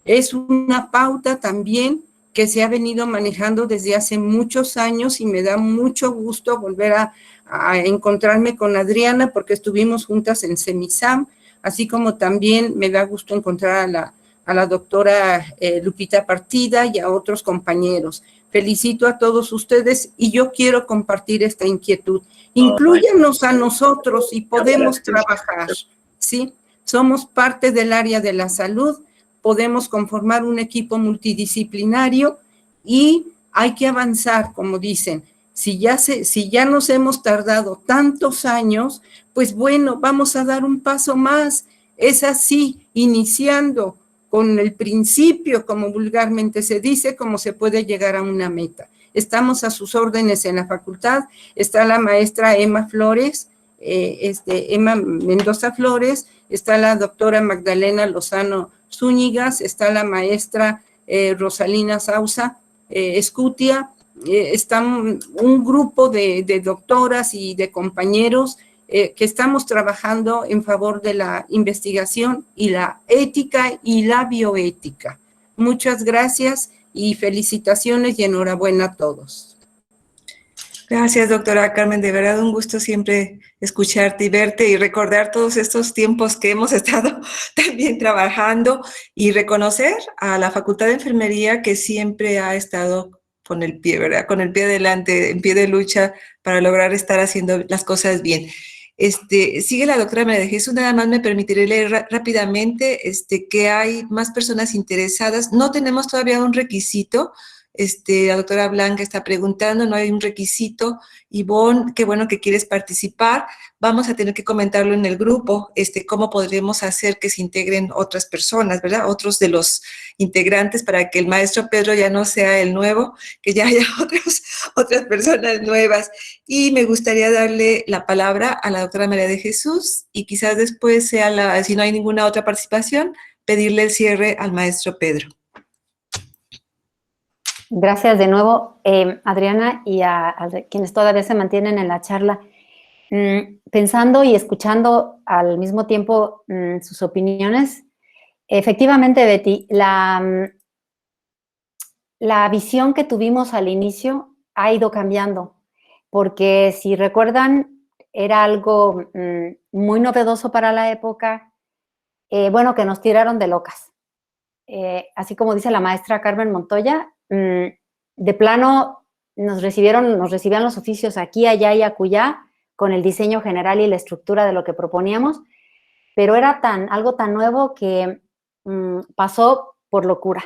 Es una pauta también que se ha venido manejando desde hace muchos años y me da mucho gusto volver a encontrarme con Adriana porque estuvimos juntas en Semisam, así como también me da gusto encontrar a la doctora Lupita Partida y a otros compañeros. Felicito a todos ustedes y yo quiero compartir esta inquietud. Inclúyanos a nosotros y podemos trabajar, ¿sí? Somos parte del área de la salud, podemos conformar un equipo multidisciplinario y hay que avanzar, como dicen. Si ya nos hemos tardado tantos años, pues bueno, vamos a dar un paso más. Es así, iniciando con el principio, como vulgarmente se dice, cómo se puede llegar a una meta. Estamos a sus órdenes en la facultad. Está la maestra Emma Flores, Emma Mendoza Flores, está la doctora Magdalena Lozano Zúñigas, está la maestra Rosalina Sauza Escutia, está un grupo de doctoras y de compañeros que estamos trabajando en favor de la investigación y la ética y la bioética. Muchas gracias y felicitaciones y enhorabuena a todos. Gracias, doctora Carmen. De verdad, un gusto siempre escucharte y verte y recordar todos estos tiempos que hemos estado también trabajando y reconocer a la Facultad de Enfermería que siempre ha estado con el pie, ¿verdad? Con el pie adelante, en pie de lucha para lograr estar haciendo las cosas bien. Sigue la doctora María de Jesús, nada más me permitiré leer rápidamente que hay más personas interesadas. No tenemos todavía un requisito. La doctora Blanca está preguntando, no hay un requisito. Ivonne, qué bueno que quieres participar. Vamos a tener que comentarlo en el grupo, cómo podremos hacer que se integren otras personas, ¿verdad? Otros de los integrantes para que el maestro Pedro ya no sea el nuevo, que ya haya otras personas nuevas. Y me gustaría darle la palabra a la doctora María de Jesús y quizás después si no hay ninguna otra participación, pedirle el cierre al maestro Pedro. Gracias de nuevo, Adriana, y a quienes todavía se mantienen en la charla. Pensando y escuchando al mismo tiempo sus opiniones, efectivamente, Betty, la visión que tuvimos al inicio ha ido cambiando, porque si recuerdan, era algo muy novedoso para la época, bueno, que nos tiraron de locas. Así como dice la maestra Carmen Montoya, de plano nos recibían los oficios aquí, allá y acullá, con el diseño general y la estructura de lo que proponíamos, pero era algo tan nuevo que pasó por locura.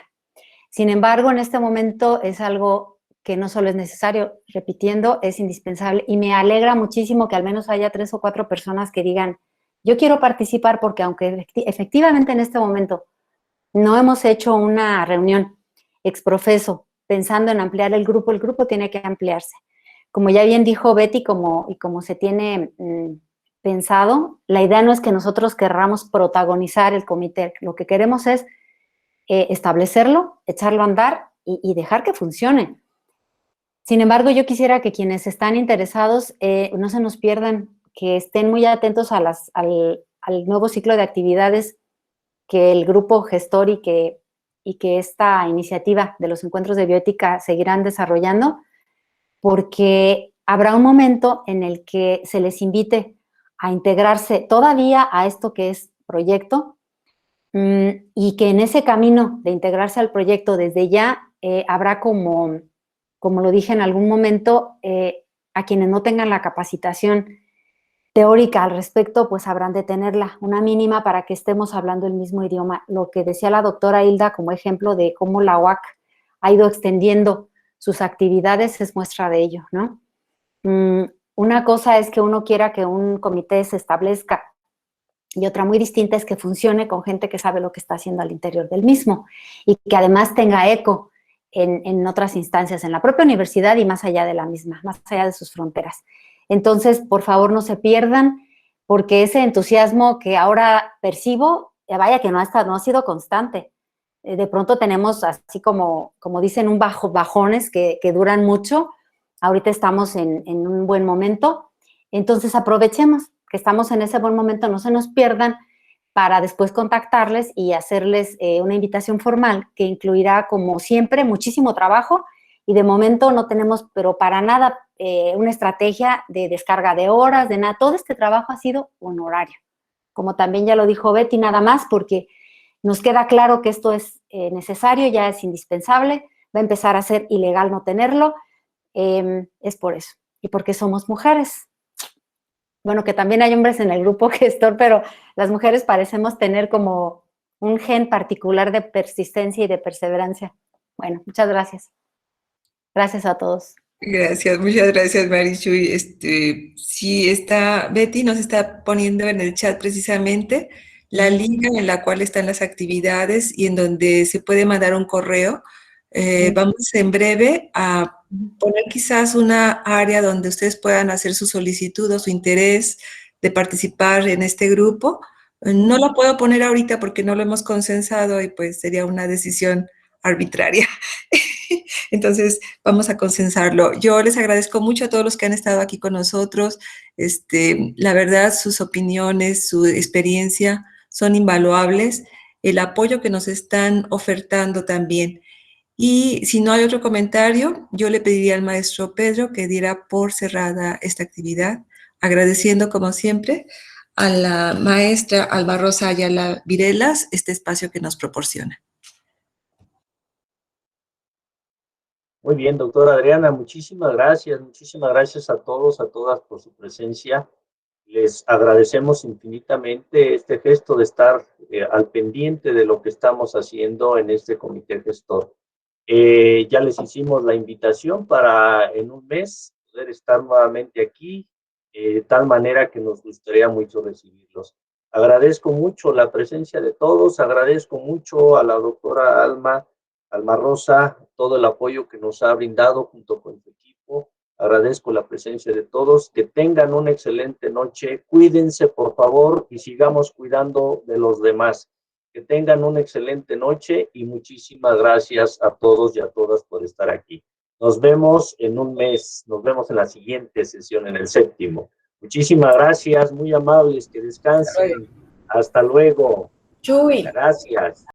Sin embargo, en este momento es algo que no solo es necesario, repitiendo, es indispensable, y me alegra muchísimo que al menos haya 3 o 4 personas que digan, yo quiero participar, porque aunque efectivamente en este momento no hemos hecho una reunión exprofeso pensando en ampliar el grupo tiene que ampliarse. Como ya bien dijo Betty, como se tiene pensado, la idea no es que nosotros querramos protagonizar el comité, lo que queremos es establecerlo, echarlo a andar y dejar que funcione. Sin embargo, yo quisiera que quienes están interesados no se nos pierdan, que estén muy atentos a al nuevo ciclo de actividades que el grupo gestor y que esta iniciativa de los encuentros de bioética seguirán desarrollando, porque habrá un momento en el que se les invite a integrarse todavía a esto que es proyecto, y que en ese camino de integrarse al proyecto desde ya habrá como lo dije en algún momento, a quienes no tengan la capacitación teórica al respecto, pues habrán de tenerla, una mínima para que estemos hablando el mismo idioma. Lo que decía la doctora Hilda como ejemplo de cómo la UAC ha ido extendiendo sus actividades es muestra de ello, ¿no? Una cosa es que uno quiera que un comité se establezca y otra muy distinta es que funcione con gente que sabe lo que está haciendo al interior del mismo y que además tenga eco en otras instancias, en la propia universidad y más allá de la misma, más allá de sus fronteras. Entonces, por favor, no se pierdan, porque ese entusiasmo que ahora percibo, vaya que no ha sido constante. De pronto tenemos, así como dicen, bajones que duran mucho. Ahorita estamos en un buen momento, entonces aprovechemos que estamos en ese buen momento, no se nos pierdan, para después contactarles y hacerles una invitación formal que incluirá, como siempre, muchísimo trabajo, y de momento no tenemos, pero para nada, una estrategia de descarga de horas, de nada. Todo este trabajo ha sido honorario. Como también ya lo dijo Betty, nada más, porque nos queda claro que esto es necesario, ya es indispensable, va a empezar a ser ilegal no tenerlo, es por eso, y porque somos mujeres. Bueno, que también hay hombres en el grupo gestor, pero las mujeres parecemos tener como un gen particular de persistencia y de perseverancia. Bueno, muchas gracias. Gracias a todos. Gracias, muchas gracias, Marichuy. Sí, Betty nos está poniendo en el chat precisamente la liga en la cual están las actividades y en donde se puede mandar un correo. Vamos en breve a poner quizás una área donde ustedes puedan hacer su solicitud o su interés de participar en este grupo. No la puedo poner ahorita porque no lo hemos consensado y pues sería una decisión arbitraria. Entonces, vamos a consensarlo. Yo les agradezco mucho a todos los que han estado aquí con nosotros. La verdad, sus opiniones, su experiencia son invaluables. El apoyo que nos están ofertando también. Y si no hay otro comentario, yo le pediría al maestro Pedro que diera por cerrada esta actividad, agradeciendo como siempre a la maestra Alma Rosa Ayala Virelas este espacio que nos proporciona. Muy bien, doctora Adriana, muchísimas gracias a todos, a todas por su presencia. Les agradecemos infinitamente este gesto de estar al pendiente de lo que estamos haciendo en este comité gestor. Ya les hicimos la invitación para en un mes poder estar nuevamente aquí, de tal manera que nos gustaría mucho recibirlos. Agradezco mucho la presencia de todos, agradezco mucho a la doctora Alma Rosa, todo el apoyo que nos ha brindado junto con su equipo. Agradezco la presencia de todos, que tengan una excelente noche, cuídense por favor y sigamos cuidando de los demás. Que Que tengan una excelente noche y muchísimas gracias a todos y a todas por estar aquí. Nos vemos en un mes, nos vemos en la siguiente sesión, en el 7º. Muchísimas gracias, muy amables, que descansen. Hasta luego. Chuy. Gracias.